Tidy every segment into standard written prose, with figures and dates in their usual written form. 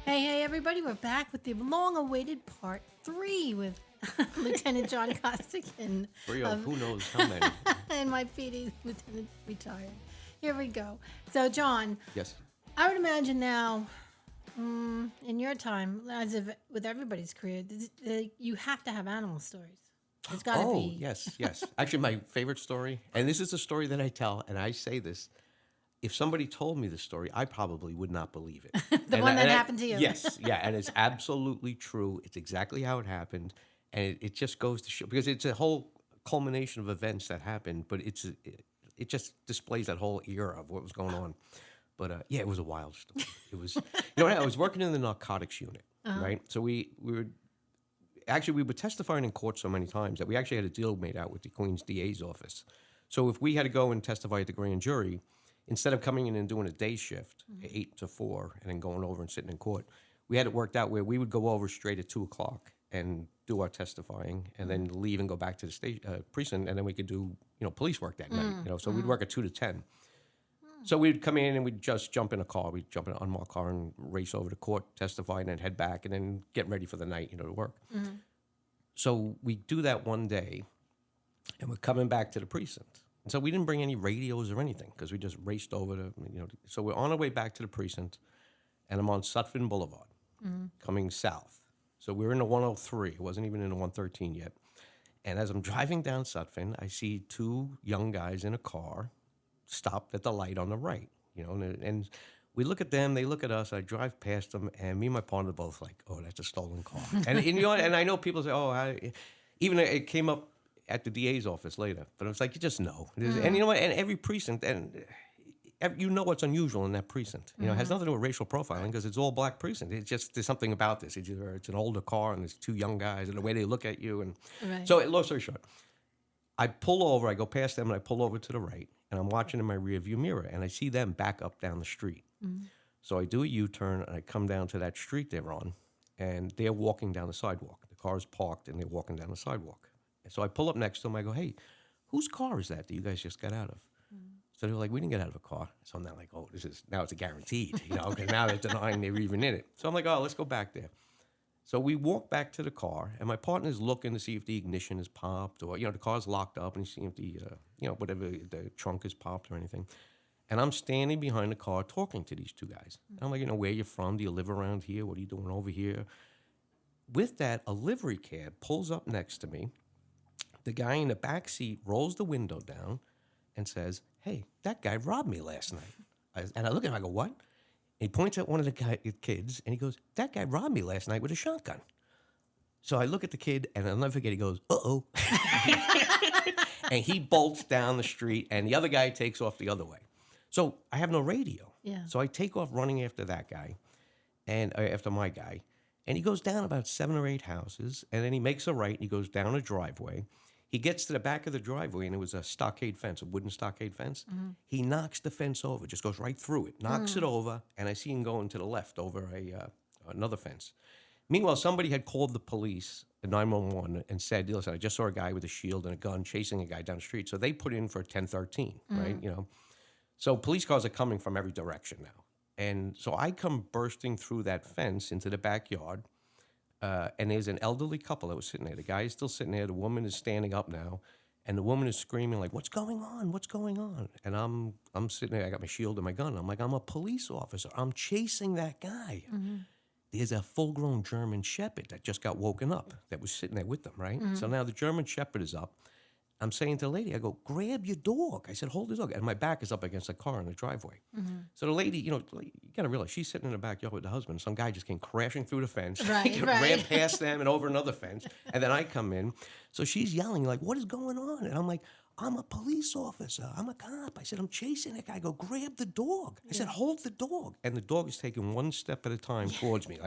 Hey, everybody, we're back with the long-awaited part 3 with Lieutenant John Costigan Three of who knows how many. NYPD Lieutenant retired. Here we go. So, John, Yes. I would imagine now, in your time, as if with everybody's career, you have to have animal stories. It's got to Oh, be. yes. Actually, my favorite story, and this is a story that I tell, and I say this. If somebody told me the story, I probably would not believe it. The one that happened to you. Yes, yeah, and it's absolutely true. It's exactly how it happened, and it just goes to show because it's a whole culmination of events that happened, but it just displays that whole era of what was going on. But yeah, it was a wild story. It was, I was working in the narcotics unit, right? So we were testifying in court so many times that we actually had a deal made out with the Queen's DA's office. So if we had to go and testify at the grand jury, instead of coming in and doing a day shift, 8 to 4, and then going over and sitting in court, we had it worked out where we would go over straight at 2 o'clock and do our testifying, and then leave and go back to the precinct, and then we could do police work that night. So we'd work at 2 to 10. So we'd come in and we'd just jump in a car. We'd jump in an unmarked car and race over to court, testify, and then head back, and then get ready for the night, to work. So we do that one day, and we're coming back to the precinct. And so we didn't bring any radios or anything because we just raced over to, So we're on our way back to the precinct, and I'm on Sutphin Boulevard, coming south. So we're in the 103. It wasn't even in the 113 yet. And as I'm driving down Sutphin, I see 2 young guys in a car stopped at the light on the right, and we look at them, they look at us, I drive past them, and me and my partner both like, oh, that's a stolen car. and and I know people say, even it came up at the DA's office later, but it's like, you just know. And you know what, and every precinct, and what's unusual in that precinct. It has nothing to do with racial profiling because it's all black precinct. It's just, there's something about this. It's an older car and there's 2 young guys and the way they look at you. And so, long story short, I pull over, I go past them and I pull over to the right, and I'm watching in my rear view mirror and I see them back up down the street. So I do a U-turn and I come down to that street they're on, and they're walking down the sidewalk. The car's parked and they're walking down the sidewalk. And so I pull up next to them, I go, hey, whose car is that you guys just got out of? So they're like, we didn't get out of a car. So I'm now like, oh, now it's a guaranteed, because now they're denying they were even in it. So I'm like, oh, let's go back there. So we walk back to the car, and my partner's looking to see if the ignition is popped, or, the car's locked up, and he's seeing if the, whatever, the trunk is popped or anything. And I'm standing behind the car talking to these 2 guys. And I'm like, where you from? Do you live around here? What are you doing over here? With that, a livery cab pulls up next to me. The guy in the back seat rolls the window down and says, hey, that guy robbed me last night. And I look at him, I go, what? And he points at one of the kids, and he goes, that guy robbed me last night with a shotgun. So I look at the kid, and I'll never forget, he goes, uh-oh. And he bolts down the street, and the other guy takes off the other way. So I have no radio. Yeah. So I take off running after that guy, and after my guy, and he goes down about 7 or 8 houses, and then he makes a right, and he goes down a driveway. He gets to the back of the driveway, and it was a stockade fence, a wooden stockade fence. He knocks the fence over, just goes right through it, knocks it over, and I see him going to the left over another fence. Meanwhile, somebody had called the police, 911, and said, listen, I just saw a guy with a shield and a gun chasing a guy down the street. So they put in for 1013, right? So police cars are coming from every direction now. And so I come bursting through that fence into the backyard. And there's an elderly couple that was sitting there. The guy is still sitting there. The woman is standing up now. And the woman is screaming like, what's going on? What's going on? And I'm sitting there. I got my shield and my gun. I'm like, I'm a police officer. I'm chasing that guy. There's a full-grown German Shepherd that just got woken up that was sitting there with them, right? So now the German Shepherd is up. I'm saying to the lady, I go, grab your dog. I said, hold the dog. And my back is up against a car in the driveway. So the lady, you got to realize, she's sitting in the backyard with the husband. Some guy just came crashing through the fence. Ran past them and over another fence. And then I come in. So she's yelling, like, what is going on? And I'm like, I'm a police officer. I'm a cop. I said, I'm chasing that guy. I go, grab the dog. I said, hold the dog. And the dog is taking one step at a time towards me.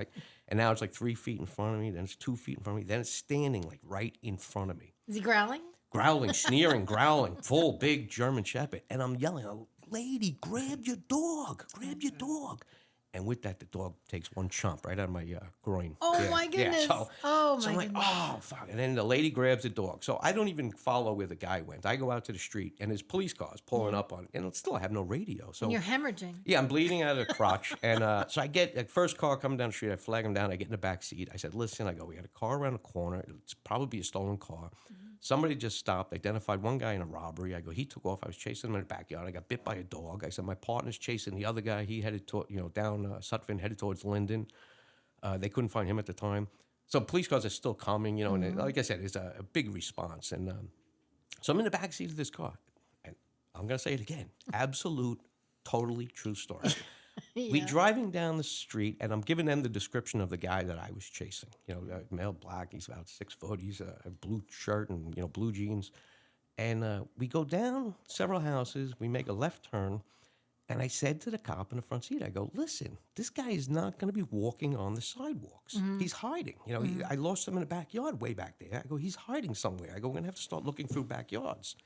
And now it's like 3 feet in front of me. Then it's 2 feet in front of me. Then it's standing like right in front of me. Is he growling? Growling, sneering, growling, full big German Shepherd. And I'm yelling, oh, lady, grab your dog, grab your dog. And with that, the dog takes one chomp right out of my groin. Oh Yeah, my goodness. Yeah, Oh so my I'm like, goodness. oh, fuck. And then the lady grabs the dog. So I don't even follow where the guy went. I go out to the street, and there's police cars pulling up on, and still I have no radio. So And you're hemorrhaging. yeah, I'm bleeding out of the crotch. And so I get the first car coming down the street. I flag him down. I get in the back seat. I said, listen, I go, we got a car around the corner. It's probably a stolen car. Somebody just stopped, identified one guy in a robbery. I go, he took off. I was chasing him in the backyard. I got bit by a dog. I said, my partner's chasing the other guy. He headed to, down Sutphin, headed towards Linden. They couldn't find him at the time. So police cars are still coming, and like I said, it's a big response. And so I'm in the back seat of this car. And I'm going to say it again. Absolute, totally true story. We driving down the street, and I'm giving them the description of the guy that I was chasing. Male, black, he's about 6 foot. He's a blue shirt and, blue jeans. And we go down several houses. We make a left turn. And I said to the cop in the front seat, I go, listen, this guy is not going to be walking on the sidewalks. He's hiding. I lost him in the backyard way back there. I go, he's hiding somewhere. I go, we're going to have to start looking through backyards.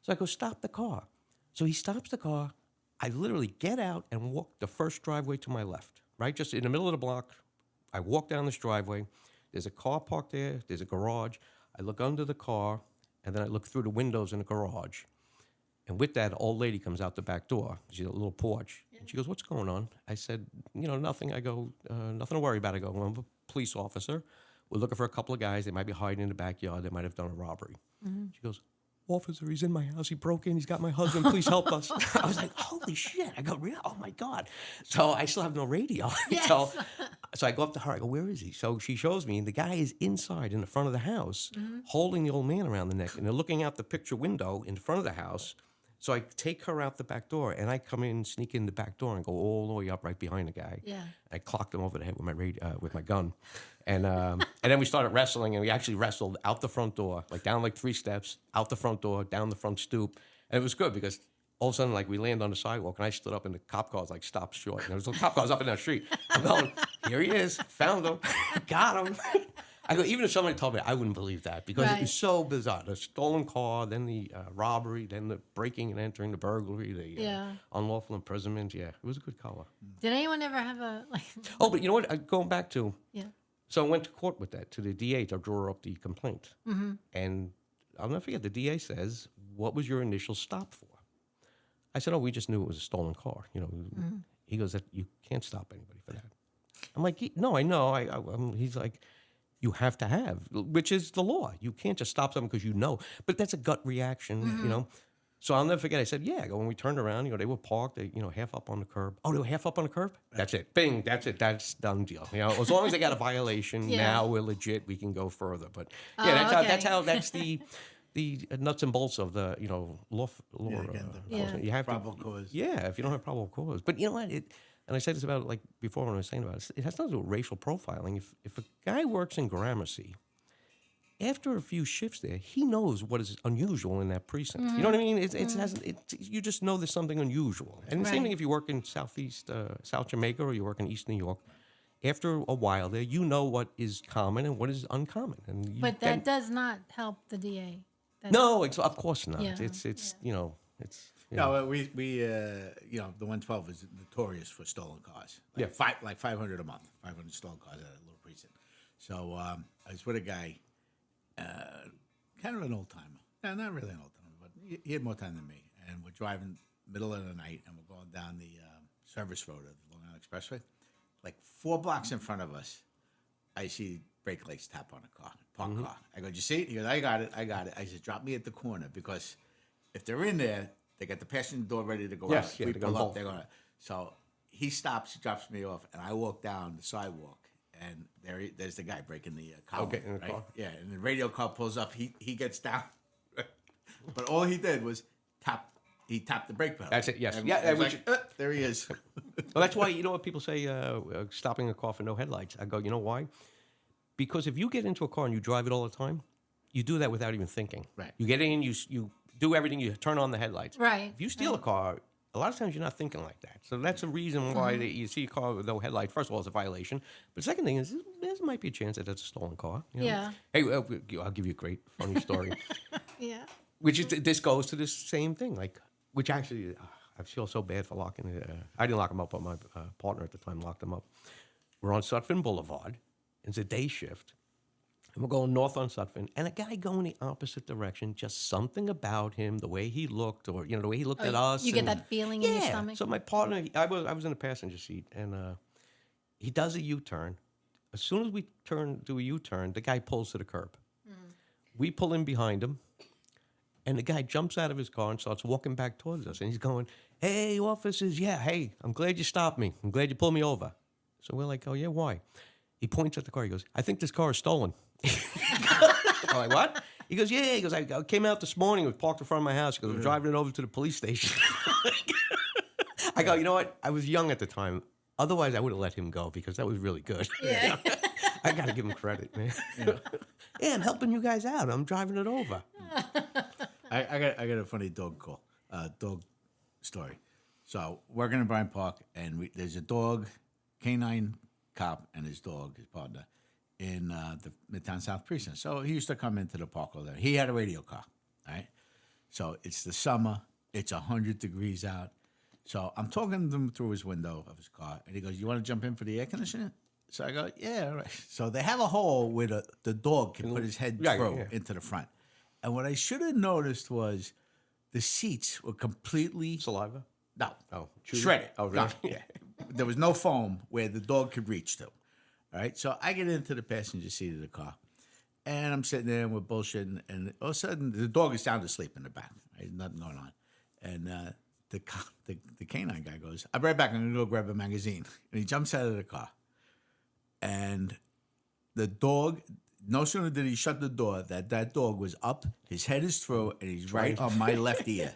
So I go, stop the car. So he stops the car. I literally get out and walk the first driveway to my left, right? Just in the middle of the block. I walk down this driveway. There's a car parked there. There's a garage. I look under the car, and then I look through the windows in the garage. And with that, an old lady comes out the back door. She's a little porch. And she goes, what's going on? I said, nothing. I go, nothing to worry about. I go, well, I'm a police officer. We're looking for a couple of guys. They might be hiding in the backyard. They might have done a robbery. She goes, officer, he's in my house. He broke in. He's got my husband. Please help us. I was like, holy shit. I go, really? Oh, my God. So I still have no radio. Yes. So I go up to her. I go, where is he? So she shows me, and the guy is inside in the front of the house holding the old man around the neck. And they're looking out the picture window in front of the house. So I take her out the back door, and I come in, sneak in the back door, and go all the way up right behind the guy. Yeah. I clocked him over the head with my gun. And then we started wrestling, and we actually wrestled out the front door, down 3 steps, out the front door, down the front stoop. And it was good because all of a sudden, we land on the sidewalk, and I stood up, and the cop cars, stopped short. And there was cop cars up in that street. I'm going, here he is, found him, got him. I go, even if somebody told me, I wouldn't believe that because it was so bizarre. The stolen car, then the robbery, then the breaking and entering, the burglary, the unlawful imprisonment. Yeah, it was a good color. Did anyone ever have a Oh, but you know what? Going back to, Yeah. So I went to court with that, to the DA to draw up the complaint. And I'll never forget, the DA says, what was your initial stop for? I said, oh, we just knew it was a stolen car. He goes, you can't stop anybody for that. I'm like, no, I know. He's like, you have to have, which is the law. You can't just stop someone because you know. But that's a gut reaction, So I'll never forget. I said, yeah. When we turned around, they were parked, half up on the curb. Oh, they were half up on the curb? That's it. Bing. That's it. That's done deal. As long as they got a violation, now we're legit. We can go further. But yeah, that's the nuts and bolts of the law. You have probable cause. Yeah, if you don't have probable cause. But you know what? And I said this about before when I was saying about it. It has nothing to do with racial profiling. If a guy works in Gramercy, after a few shifts there, he knows what is unusual in that precinct. You know what I mean? You just know there's something unusual. And the same thing if you work in South Jamaica or you work in East New York. After a while there, you know what is common and what is uncommon. But that does not help the DA. No, of course not. Yeah. No, we the 112 is notorious for stolen cars. 500 a month, 500 stolen cars at a little precinct. So I was with a guy, kind of an old timer. No, not really an old timer, but he had more time than me. And we're driving middle of the night, and we're going down the service road of the Long Island Expressway. 4 blocks in front of us, I see brake lights tap on a car, parked car. I go, did you see it? He goes, I got it. I said, drop me at the corner because if they're in there, they got the passenger door ready to go out. If we pull up, they're going to. So he stops, he drops me off, and I walk down the sidewalk, and there's the guy breaking the collar. In the car? Yeah, and the radio car pulls up. He gets down. But all he did was he tapped the brake pedal. That's it, yes. There he is. Well, that's why, what people say, stopping a car for no headlights. I go, you know why? Because if you get into a car and you drive it all the time, you do that without even thinking. Right. You get in, you do everything, you turn on the headlights. Right. If you steal a car, a lot of times you're not thinking like that. So that's a reason why you see a car with no headlight. First of all, it's a violation. But the second thing is, there might be a chance that it's a stolen car. Yeah. Hey, I'll give you a great, funny story. Yeah. This goes to this same thing. Which actually, I feel so bad for locking it. I didn't lock him up, but my partner at the time locked him up. We're on Sutphin Boulevard. It's a day shift. And we're going north on Sutphin. And a guy going the opposite direction, just something about him, the way he looked, or, the way he looked at us. You get that feeling in your stomach? So my partner, I was in the passenger seat, and he does a U-turn. As soon as we do a U-turn, the guy pulls to the curb. We pull in behind him, and the guy jumps out of his car and starts walking back towards us. And he's going, "Hey, officers, yeah, hey, I'm glad you stopped me. I'm glad you pulled me over." So we're like, "Oh, yeah, why?" He points at the car. He goes, "I think this car is stolen." I'm like, "What?" He goes, "Yeah." He goes, "I came out this morning. It was parked in front of my house." He goes, "I'm driving it over to the police station." I go, "You know what? I was young at the time. Otherwise, I would have let him go because that was really good." Yeah. I got to give him credit, man. Yeah, I'm helping you guys out. I'm driving it over. I got a funny dog story. So working in Bryant Park, and there's a dog, canine cop, and his dog, his partner, in the Midtown South Precinct. So he used to come into the park all day. He had a radio car, right? So it's the summer. It's 100 degrees out. So I'm talking to him through his window of his car, and he goes, "You want to jump in for the air conditioner?" So I go, "Yeah, all right." So they have a hole where the dog can put his head through into the front. And what I should have noticed was the seats were completely... Saliva? No. Oh, shredded. Oh, really? Gone. Yeah. There was no foam where the dog could reach to. All right? So I get into the passenger seat of the car, and I'm sitting there and we're bullshitting, and all of a sudden the dog is sound asleep in the back. Right? Nothing going on. And the canine guy goes, "I'll be right back. I'm going to go grab a magazine." And he jumps out of the car. And the dog, no sooner did he shut the door, that dog was up, his head is through, and he's right on my left ear.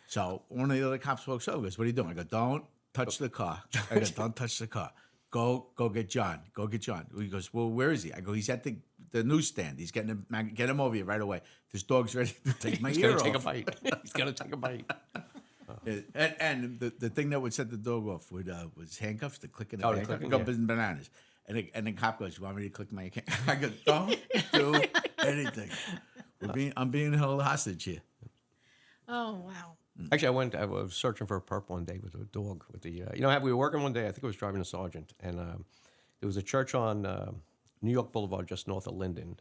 So one of the other cops walks over and goes, "What are you doing?" I go, "Don't touch the car." I go, "Don't touch the car. Go get John. Go get John." He goes, "Well, where is he?" I go, "He's at the newsstand. He's getting get him over here right away. This dog's ready to take my ear off." He's going to take a bite. He's going to take a bite. And the thing that would set the dog off was handcuffs, the clicking of Oh, the handcuffs, clicking, go yeah. bananas. And the cop goes, "You want me to click my account?" I go, "Don't do anything. I'm being held hostage here." Oh, wow. Actually, I was searching for a perp one day with a dog. We were working one day. I think I was driving a sergeant, and there was a church on New York Boulevard just north of Linden.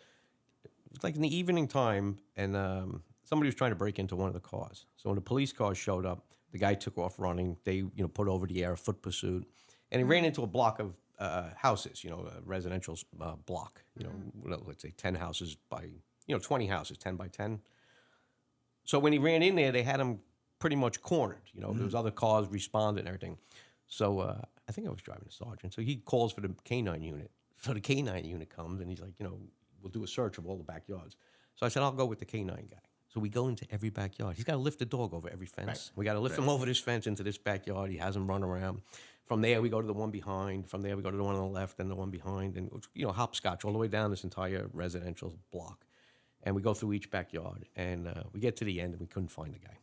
It was like in the evening time, and somebody was trying to break into one of the cars. So when the police cars showed up, the guy took off running. They put over the air, foot pursuit, and he ran into a block of houses. A residential block. Let's say 10 houses by 20 houses, 10 by 10. So when he ran in there, they had him pretty much cornered. There was other cars responded and everything. So I think I was driving a sergeant. So he calls for the canine unit. So the canine unit comes and he's like, we'll do a search of all the backyards. So I said, I'll go with the canine guy. So we go into every backyard. He's got to lift the dog over every fence. Right. We got to lift him over this fence into this backyard. He has him run around. From there, we go to the one behind. From there, we go to the one on the left and the one behind. And, hopscotch all the way down this entire residential block. And we go through each backyard. And we get to the end and we couldn't find the guy,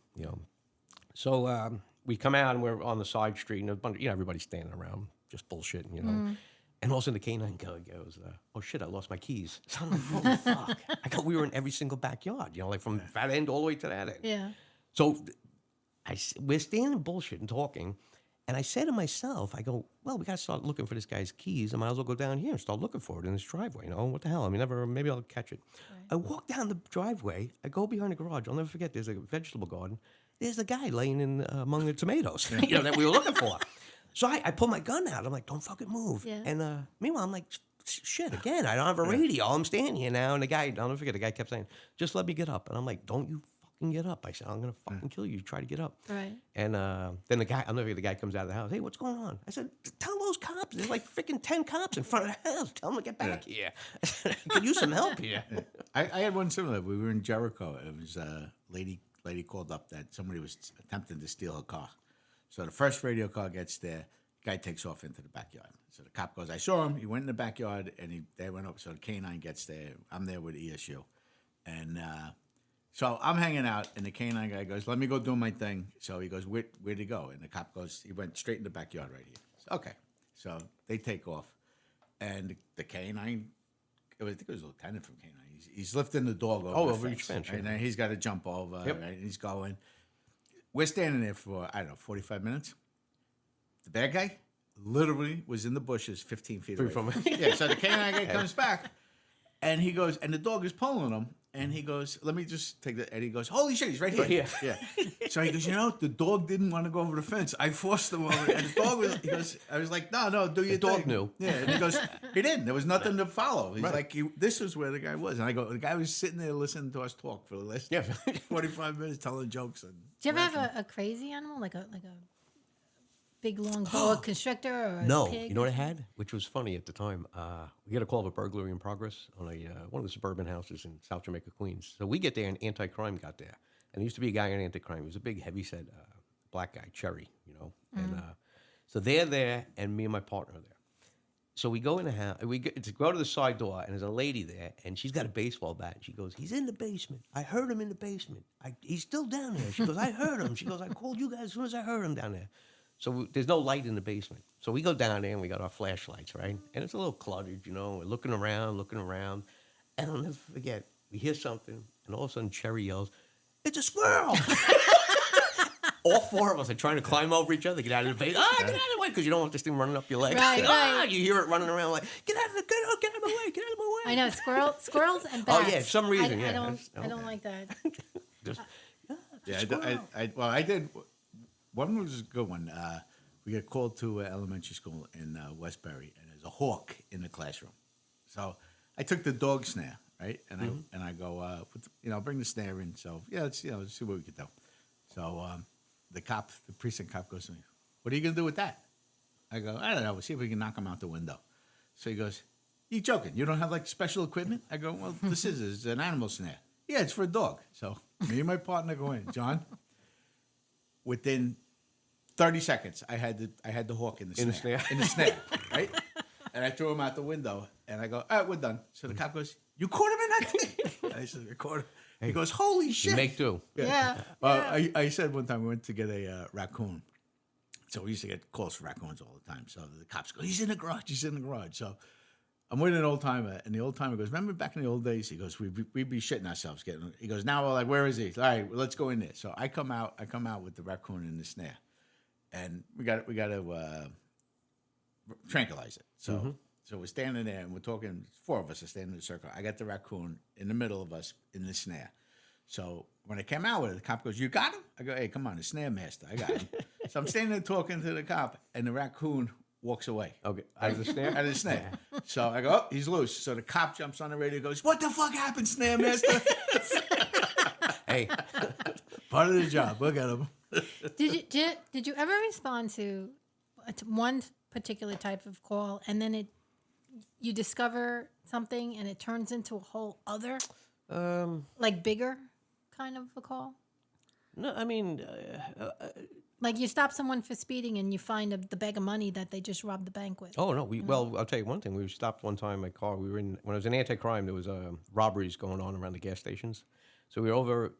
So we come out and we're on the side street and a bunch, everybody's standing around just bullshitting, And all of a sudden the canine guy goes, "Oh shit, I lost my keys." So I'm like, "Holy fuck!" I go, we were in every single backyard, like from that end all the way to that end. Yeah. So we're standing bullshit and talking, and I say to myself, I go, "Well, we got to start looking for this guy's keys. I might as well go down here and start looking for it in this driveway. What the hell? I mean, maybe I'll catch it." Right. I walk down the driveway. I go behind the garage. I'll never forget. There's a vegetable garden. There's a guy laying in among the tomatoes, that we were looking for. So I pull my gun out. I'm like, "Don't fucking move." Yeah. And meanwhile, I'm like, "Shit, again, I don't have a radio. I'm standing here now." And the guy, I'll never forget, the guy kept saying, "Just let me get up." And I'm like, "Don't you fucking get up." I said, "I'm going to fucking kill you. You try to get up." Right. And then the guy, I'll never forget, the guy comes out of the house. "Hey, what's going on?" I said, "Tell those cops. There's like freaking 10 cops in front of the house. Tell them to get back here. I could use some help here." Yeah. I had one similar. We were in Jericho. It was a lady called up that somebody was attempting to steal her car. So the first radio car gets there. Guy takes off into the backyard. So the cop goes, "I saw him. He went in the backyard, and they went up." So the canine gets there. I'm there with ESU. And so I'm hanging out, and the canine guy goes, "Let me go do my thing." So he goes, where'd he go? And the cop goes, "He went straight in the backyard right here." So, okay. So they take off. And the canine, I think it was a lieutenant from canine. He's lifting the dog over the over fence, each fence. right? And then he's got to jump over, right? And he's going. we're standing there for, I don't know, 45 minutes. The bad guy literally was in the bushes 15 feet away from him. Yeah, so the canine guy comes back, and he goes, and the dog is pulling him, and he goes, let me just take that, and he goes, holy shit, he's right here. Yeah. So he goes, the dog didn't want to go over the fence. I forced him over, and the dog was, he goes, I was like, no, do your thing. The dog knew. Yeah, and he goes, he didn't. There was nothing to follow. He's like, this is where the guy was. And I go, the guy was sitting there listening to us talk for the last 45 minutes, telling jokes. And Do you ever have a crazy animal, like a big long boa constrictor or a pig? You know what I had, which was funny at the time. We got a call of a burglary in progress on one of the suburban houses in South Jamaica, Queens. So we get there, and anti-crime got there, and there used to be a guy on anti-crime. He was a big, heavy-set black guy, Cherry, and so they're there, and me and my partner are there. So we go in the house. We go to the side door, and there's a lady there, and she's got a baseball bat. And she goes, "He's in the basement. I heard him in the basement. He's still down there." She goes, "I heard him." She goes, "I called you guys as soon as I heard him down there." So there's no light in the basement. So we go down there, and we got our flashlights, right? And it's a little cluttered, We're looking around. And I'll never forget, we hear something, and all of a sudden Cherry yells, "It's a squirrel!" All four of us are trying to climb over each other, get out of the basement. Get out of the way, because you don't want this thing running up your leg. Right. You hear it running around like, get out of my way. I know, squirrels and bats. Oh, yeah, for some reason, I don't like that. I did. One was a good one. We got called to elementary school in Westbury, and there's a hawk in the classroom. So I took the dog snare, right, and I go, bring the snare in. So let's see what we could do. So the precinct cop goes to me, "What are you gonna do with that?" I go, "I don't know. We'll see if we can knock him out the window." So he goes, "You joking? You don't have like special equipment?" I go, "Well, this is an animal snare. Yeah, it's for a dog." So me and my partner go in, John. Within 30 seconds, I had the hawk in the snare, right? And I threw him out the window, and I go, "All right, we're done." So the cop goes, "You caught him in that thing?" I said, "Record." He goes, "Holy shit!" You make do. Yeah. I said one time we went to get a raccoon. So we used to get calls for raccoons all the time. So the cops go, "He's in the garage. He's in the garage." So I'm with an old timer, and the old timer goes, "Remember back in the old days?" He goes, "We'd be shitting ourselves getting." He goes, "Now we're like, where is he?" All right, well, let's go in there. So I come out with the raccoon in the snare, and we got to tranquilize it. So we're standing there, and we're talking. Four of us are standing in a circle. I got the raccoon in the middle of us in the snare. So when I came out with it, the cop goes, "You got him?" I go, "Hey, come on, the snare master, I got him." So I'm standing there talking to the cop, and the raccoon walks away. Okay, out of the snare? Out of the snare. So I go, "Oh, he's loose." So the cop jumps on the radio and goes, "What the fuck happened, snare master?" Hey. Part of the job. Look at him. Did you ever respond to one particular type of call, and then you discover something, and it turns into a whole other, like bigger kind of a call? No, I mean... like you stop someone for speeding and you find the bag of money that they just robbed the bank with. Oh, no. Well, I'll tell you one thing. We stopped one time in my car. When I was in anti-crime, there was robberies going on around the gas stations. So we were over,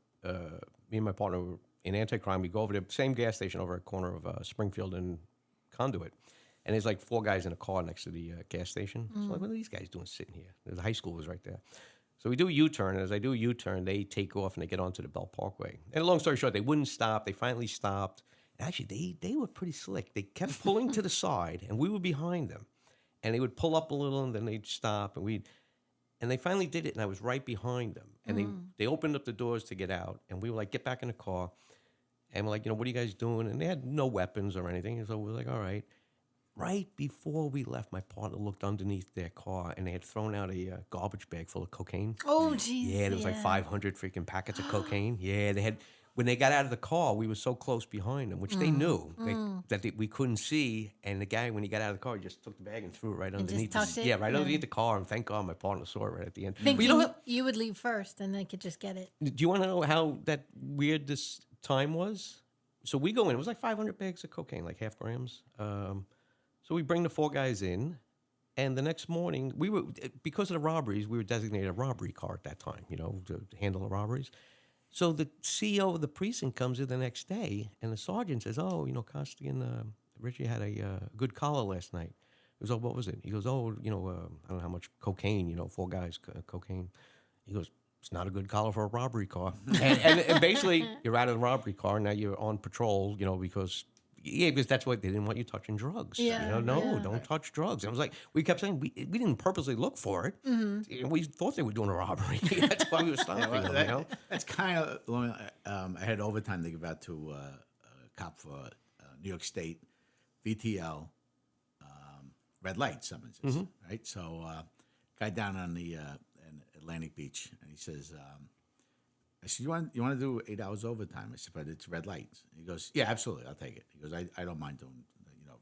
me and my partner were in anti-crime. We go over to the same gas station over at the corner of Springfield and Conduit. And there's like four guys in a car next to the gas station. So like, what are these guys doing sitting here? The high school was right there. So we do a U-turn, and as I do a U-turn, they take off and they get onto the Bell Parkway. And long story short, they wouldn't stop. They finally stopped. Actually, they were pretty slick. They kept pulling to the side, and we were behind them. And they would pull up a little, and then they'd stop, and they finally did it, and I was right behind them. And they opened up the doors to get out, and we were like, "Get back in the car." And we're like, "What are you guys doing?" And they had no weapons or anything, and so we were like, "All right." Right before we left, my partner looked underneath their car, and they had thrown out a garbage bag full of cocaine. Oh, jeez. Yeah, there was like 500 freaking packets of cocaine. Yeah, they had. When they got out of the car, we were so close behind them, which they knew that we couldn't see. And the guy, when he got out of the car, he just took the bag and threw it right underneath. Underneath the car. And thank God my partner saw it right at the end. Thinking you would leave first, and they could just get it. Do you want to know how that weird this time was? So we go in. It was like 500 bags of cocaine, like half grams. So we bring the four guys in, and the next morning, because of the robberies, we were designated a robbery car at that time, to handle the robberies. So the CEO of the precinct comes in the next day, and the sergeant says, "Oh, Costigan, Richie had a good collar last night." He goes, "Oh, what was it?" He goes, "Oh, I don't know how much cocaine, four guys, cocaine." He goes, it's not a good color for a robbery car. And basically, you're out of the robbery car. Now you're on patrol, because that's what they didn't want you touching drugs. Yeah, Don't touch drugs. And I was like, we kept saying we didn't purposely look for it. We thought they were doing a robbery. That's why we were stopping them. That's kind of. I had overtime to give out to a cop for New York State, VTL, red light summonses. Right. So, guy down on the in Atlantic Beach, and he says, I said, you want to do 8 hours overtime? I said, but it's red lights. He goes, yeah, absolutely, I'll take it. He goes, I don't mind doing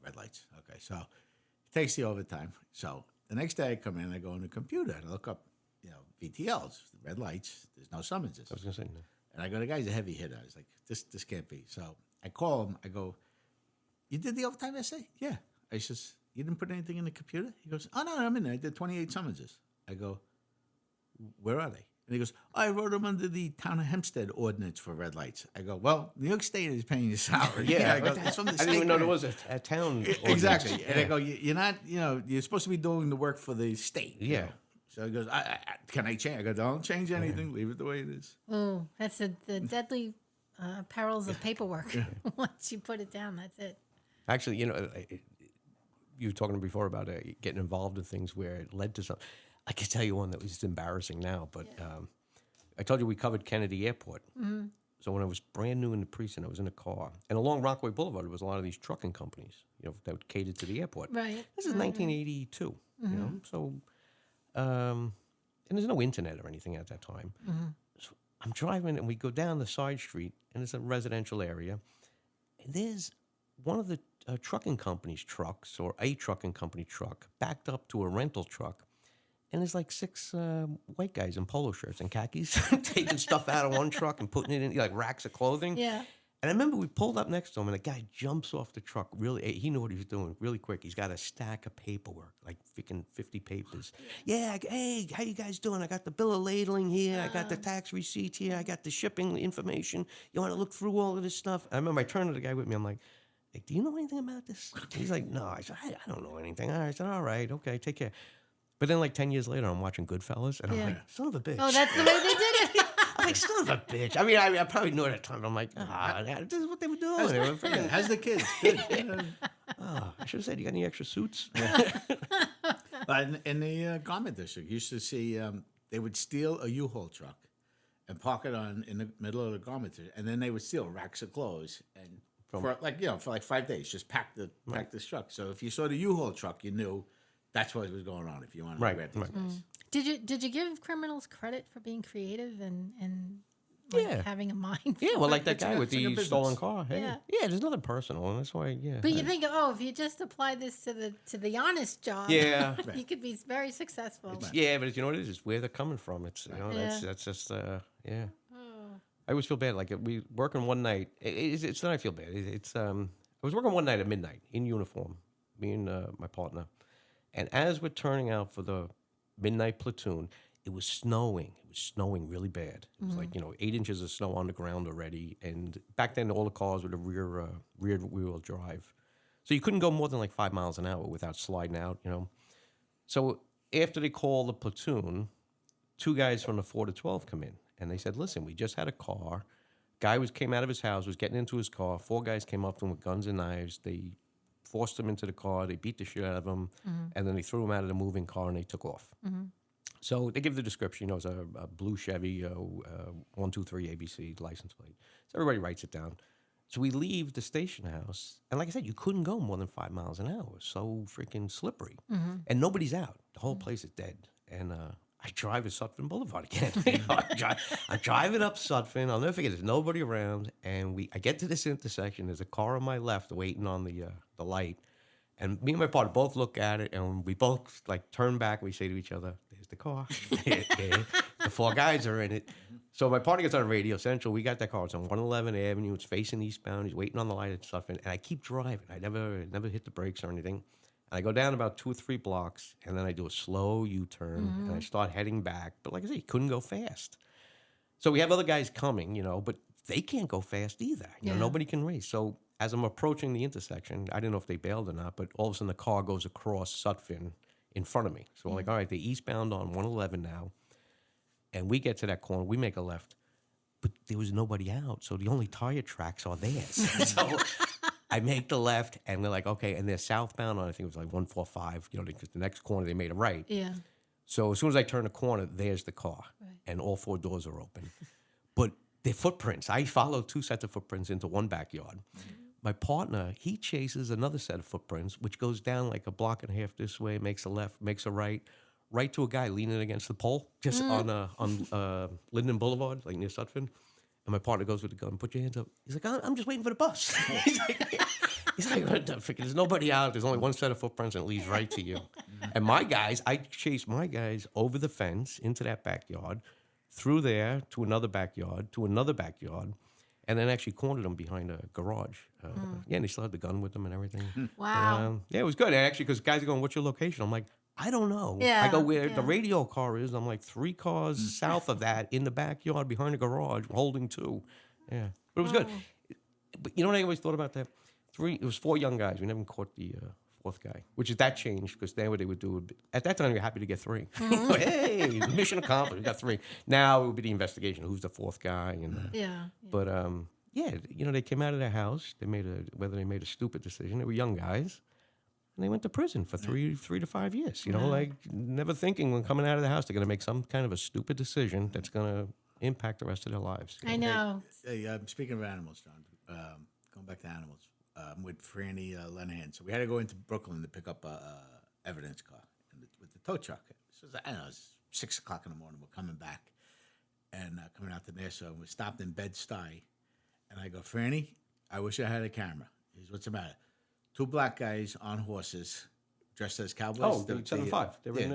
red lights. Okay, so he takes the overtime. So the next day I come in, I go on the computer and I look up, VTLs, red lights. There's no summonses. I was gonna say no. And I go, the guy's a heavy hitter. I was like, this can't be. So I call him. I go, you did the overtime? I say, yeah. I says, you didn't put anything in the computer? He goes, oh no, I'm in there. I did 28 summonses. I go, where are they? And he goes, I wrote them under the Town of Hempstead ordinance for red lights. I go, well, New York State is paying your salary. Yeah, I go, that's from the I state. didn't even know there was a town ordinance. Exactly. And I go, you're not, you're supposed to be doing the work for the state. Yeah. So he goes, can I change? I go, don't change anything. Leave it the way it is. Oh, that's the deadly perils of paperwork. Once you put it down, that's it. Actually, you were talking before about getting involved in things where it led to something. I can tell you one that was just embarrassing now, but I told you we covered Kennedy Airport. So when I was brand new in the precinct, I was in a car. And along Rockaway Boulevard, there was a lot of these trucking companies, that would cater to the airport. Right. This is 1982, so, and there's no internet or anything at that time. So I'm driving, and we go down the side street, and it's a residential area. And there's one of the trucking company's trucks, or a trucking company truck, backed up to a rental truck. And there's like 6 white guys in polo shirts and khakis taking stuff out of one truck and putting it in like racks of clothing. Yeah. And I remember we pulled up next to him, and a guy jumps off the truck really. He knew what he was doing really quick. He's got a stack of paperwork, like freaking 50 papers. Yeah, hey, how you guys doing? I got the bill of ladling here. I got the tax receipt here. I got the shipping information. You want to look through all of this stuff? I remember I turned to the guy with me. I'm like, hey, do you know anything about this? He's like, no. I said, I don't know anything. I said, all right, okay, take care. But then, like 10 years later, I'm watching Goodfellas, and I'm like, son of a bitch. Oh, that's the way they did it. I'm like, son of a bitch. I mean, I probably knew it at the time, but I'm like, this is what they were doing. How's the kids? Good. I should have said, you got any extra suits? But in the garment district, you used to see they would steal a U-Haul truck and park it in the middle of the garment district, and then they would steal racks of clothes and for like 5 days, just pack this truck. So if you saw the U-Haul truck, you knew that's what was going on. If you wanted to grab these guys. Did you give criminals credit for being creative and having a mind? Yeah, well, like that guy with like the stolen car. Hey, Yeah. there's nothing personal, and that's why. Yeah. But you think, if you just apply this to the honest job, Yeah. you could be very successful. Yeah, but you know what it is? It's where they're coming from. It's that's just yeah. I always feel bad. Like we working one night. It's not I feel bad. I was working one night at midnight in uniform, me and my partner, and as we're turning out for the midnight platoon, it was snowing. It was snowing really bad. It was like 8 inches of snow on the ground already. And back then, all the cars were the rear wheel drive, so you couldn't go more than like 5 miles an hour without sliding out. So after they call the platoon, 2 guys from the 4 to 12 come in. And they said, listen, we just had a car. Guy came out of his house, was getting into his car. 4 guys came up to him with guns and knives. They forced him into the car. They beat the shit out of him. And then they threw him out of the moving car, and they took off. So they give the description. It was a blue Chevy, 123 ABC license plate. So everybody writes it down. So we leave the station house. And like I said, you couldn't go more than 5 miles an hour. So freaking slippery. And nobody's out. The whole place is dead. And I drive to Sutphin Boulevard again. I'm driving up Sutphin. I'll never forget. There's nobody around, and I get to this intersection. There's a car on my left waiting on the light, and me and my partner both look at it, and we both like turn back. And we say to each other, "There's the car. The 4 guys are in it." So my partner gets on Radio Central. We got that car. It's on 111 Avenue. It's facing eastbound. He's waiting on the light at Sutphin, and I keep driving. I never hit the brakes or anything. And I go down about 2 or 3 blocks, and then I do a slow U-turn, and I start heading back. But like I said, you couldn't go fast. So we have other guys coming, but they can't go fast either. Nobody can race. So as I'm approaching the intersection, I didn't know if they bailed or not, but all of a sudden the car goes across Sutphin in front of me. So I'm like, all right, they're eastbound on 111 now. And we get to that corner, we make a left, but there was nobody out. So the only tire tracks are theirs. So I make the left, and we're like, okay, and they're southbound on, I think it was like 145, because the next corner they made a right. Yeah. So as soon as I turn the corner, there's the car, and all 4 doors are open. But they're footprints. I follow 2 sets of footprints into one backyard. My partner, he chases another set of footprints, which goes down like a block and a half this way, makes a left, makes a right to a guy leaning against the pole, just on Linden Boulevard, like near Sutphin. And my partner goes with the gun, put your hands up. He's like, I'm just waiting for the bus. He's like, there's nobody out. There's only one set of footprints, and it leads right to you. And my guys, I chase my guys over the fence into that backyard, through there to another backyard, and then actually cornered them behind a garage. Yeah, and they still had the gun with them and everything. Wow. Yeah, it was good. And actually, because guys are going, what's your location? I'm like, I don't know. Yeah, I go where the radio car is. I'm like 3 cars south of that in the backyard behind the garage, holding 2. Yeah, but it was good. But you know what I always thought about that? It was 4 young guys. We never caught the 4th guy, which is that changed because then what they would do at that time, you're happy to get 3. Hey, mission accomplished. We got 3. Now it would be the investigation. Who's the 4th guy? And but they came out of their house. Whether they made a stupid decision. They were young guys. And they went to prison for 3 to 5 years. Like never thinking when coming out of the house they're going to make some kind of a stupid decision that's going to impact the rest of their lives. I know. Hey, speaking of animals, John, going back to animals, with Franny Lenahan. So we had to go into Brooklyn to pick up a evidence car with the tow truck. So I don't know, it's 6 o'clock in the morning. We're coming back and coming out to Nassau. And we stopped in Bed-Stuy. And I go, Franny, I wish I had a camera. He goes, what's the matter? 2 black guys on horses, dressed as cowboys. Oh, the 7-5. They were in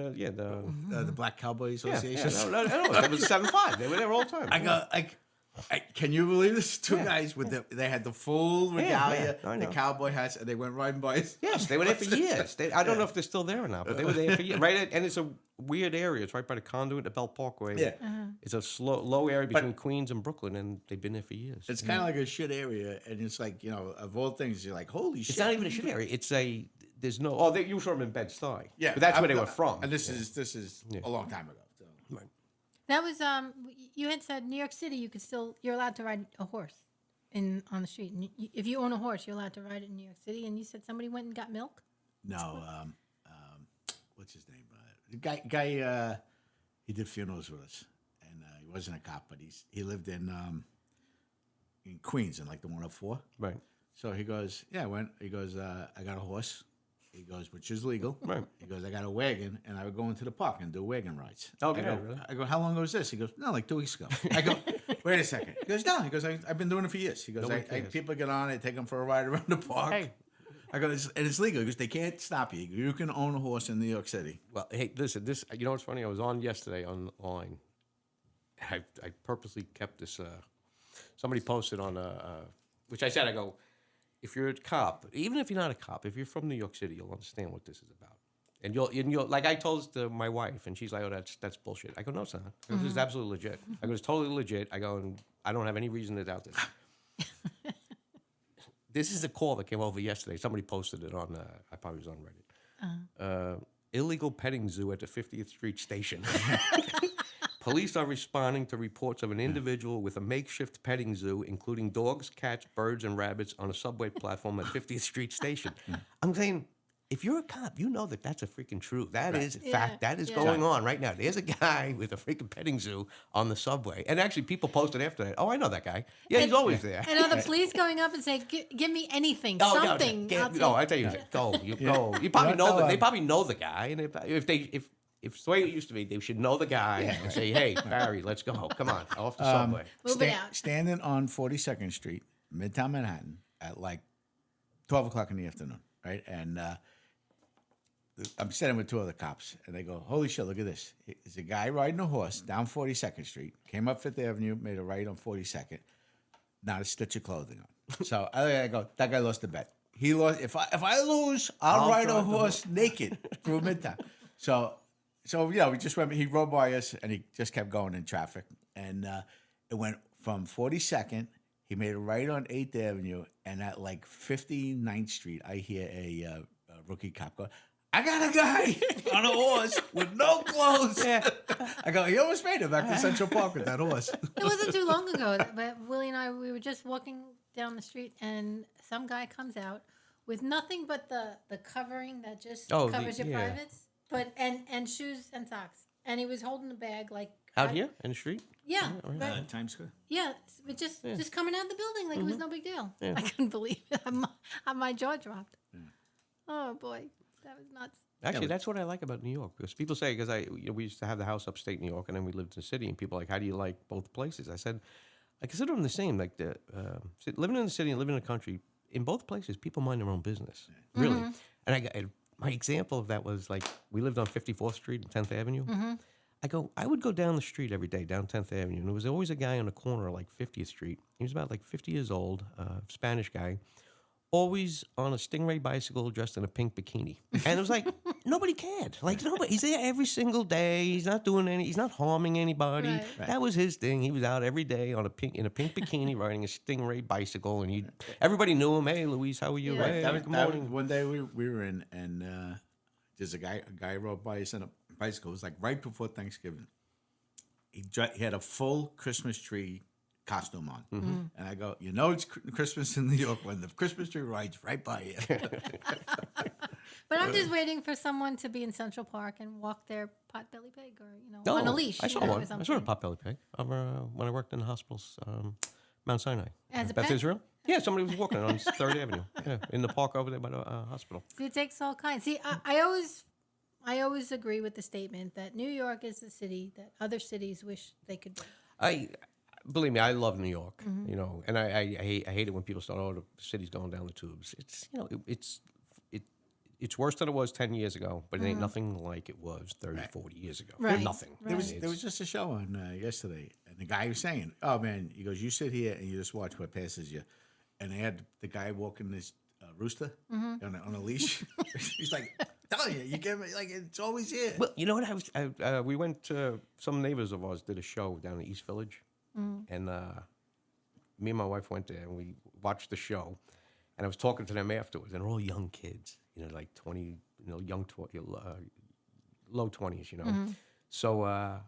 the Black Cowboy Association. No, it was 7-5. They were there all the time. I go, can you believe this? 2 guys with they had the full regalia, the cowboy hats, and they went riding by. Yes, they were there for years. I don't know if they're still there or not, but they were there for years. Right, and it's a weird area. It's right by the Conduit, the Belt Parkway. Yeah, it's a low area between Queens and Brooklyn, and they've been there for years. It's kind of like a shit area, and it's like of all things, you're like, holy shit. It's not even a shit area. It's there's no. Oh, you saw them in Bed-Stuy. Yeah, but that's where they were from. And this is a long time ago. So. Right. That was you had said New York City you're allowed to ride a horse on the street. And if you own a horse, you're allowed to ride it in New York City. And you said somebody went and got milk? No, what's his name? The guy he did funerals with us, and he wasn't a cop, but he lived in Queens in like the 104. Right. So he goes, yeah, I went. He goes, I got a horse. He goes, which is legal. Right. He goes, I got a wagon, and I would go into the park and do wagon rides. Okay. I go, how long ago was this? He goes, no, like 2 weeks ago. I go, wait a second. He goes, no. He goes, I've been doing it for years. He goes, people get on, I take them for a ride around the park. Hey. I go, and it's legal because they can't stop you. You can own a horse in New York City. Well, hey, listen, you know what's funny? I was on yesterday online. I purposely kept this. Somebody posted on which I said, I go, if you're a cop, even if you're not a cop, if you're from New York City, you'll understand what this is about. And you'll like I told this to my wife, and she's like, oh, that's bullshit. I go, no, it's not. This is absolutely legit. I go, it's totally legit. I go, and I don't have any reason to doubt this. This is a call that came over yesterday. Somebody posted it on, I probably was on Reddit. Illegal petting zoo at the 50th Street station. Police are responding to reports of an individual with a makeshift petting zoo, including dogs, cats, birds, and rabbits on a subway platform at 50th Street station. I'm saying, if you're a cop, you know that that's a freaking truth. That is fact. That is going on right now. There's a guy with a freaking petting zoo on the subway. And actually, people posted after that, oh, I know that guy. Yeah, he's always there. And are the police going up and saying, give me anything, oh, something? No, I tell you, go. Go. You probably know that. They probably know the guy. And if it's the way it used to be, they should know the guy and say, hey, Barry, let's go. Come on, off the subway. Move it out. Standing on 42nd Street, Midtown Manhattan, at like 12 o'clock in the afternoon, right? And I'm sitting with 2 other cops, and they go, holy shit, look at this. There's a guy riding a horse down 42nd Street, came up 5th Avenue, made a right on 42nd, not a stitch of clothing on. So I go, that guy lost the bet. He lost. If I lose, I'll ride a horse naked through Midtown. So we just went. He rode by us, and he just kept going in traffic. And it went from 42nd. He made a right on 8th Avenue, and at like 59th Street, I hear a rookie cop go, I got a guy on a horse with no clothes. Yeah. I go, he almost made it back to Central Park with that horse. It wasn't too long ago, but Willie and I, we were just walking down the street, and some guy comes out with nothing but the covering that just covers your privates, and shoes and socks, and he was holding a bag like Out here in the street? Yeah, right. Times Square. Yeah, but just coming out of the building like it was no big deal. I couldn't believe it. My jaw dropped. Yeah. Oh boy, that was nuts. Actually, that's what I like about New York, because people say, because we used to have the house upstate New York, and then we lived in the city, and people are like, how do you like both places? I said, I consider them the same. Like living in the city and living in the country, in both places, people mind their own business, really. And my example of that was like we lived on 54th Street and 10th Avenue. I would go down the street every day, down 10th Avenue, and there was always a guy on the corner of like 50th Street. He was about like 50 years old, Spanish guy, always on a Stingray bicycle dressed in a pink bikini. And it was like, nobody cared. Like, nobody. He's there every single day. He's not doing he's not harming anybody. Right. That was his thing. He was out every day in a pink bikini riding a Stingray bicycle. And everybody knew him. Hey, Luis, how are you? Yeah. Hey, good morning. One day we were in, and there's a guy rode by us on a bicycle. It was like right before Thanksgiving. He had a full Christmas tree costume on. And I go, it's Christmas in New York when the Christmas tree rides right by you. But I'm just waiting for someone to be in Central Park and walk their potbelly pig, or on a leash. I saw one. I saw a potbelly pig when I worked in the hospitals, Mount Sinai. As a Beth pet? Israel? Yeah, somebody was walking on 3rd Avenue. Yeah, in the park over there by the hospital. See, it takes all kinds. See, I always agree with the statement that New York is the city that other cities wish they could be. Believe me, I love New York, and I hate it when people start, the city's going down the tubes. It's, it's worse than it was 10 years ago, but it ain't nothing like it was 30, 40 years ago. Right. Nothing. Right. There was just a show on yesterday, and the guy was saying, "Oh man," he goes, "You sit here and you just watch what passes you," and they had the guy walking this rooster on a leash. He's like, "Telling you get me like it's always here." Well, you know what? We went to some neighbors of ours did a show down in East Village, and me and my wife went there and we watched the show, and I was talking to them afterwards, and they're all young kids, like 20, low 20s, So I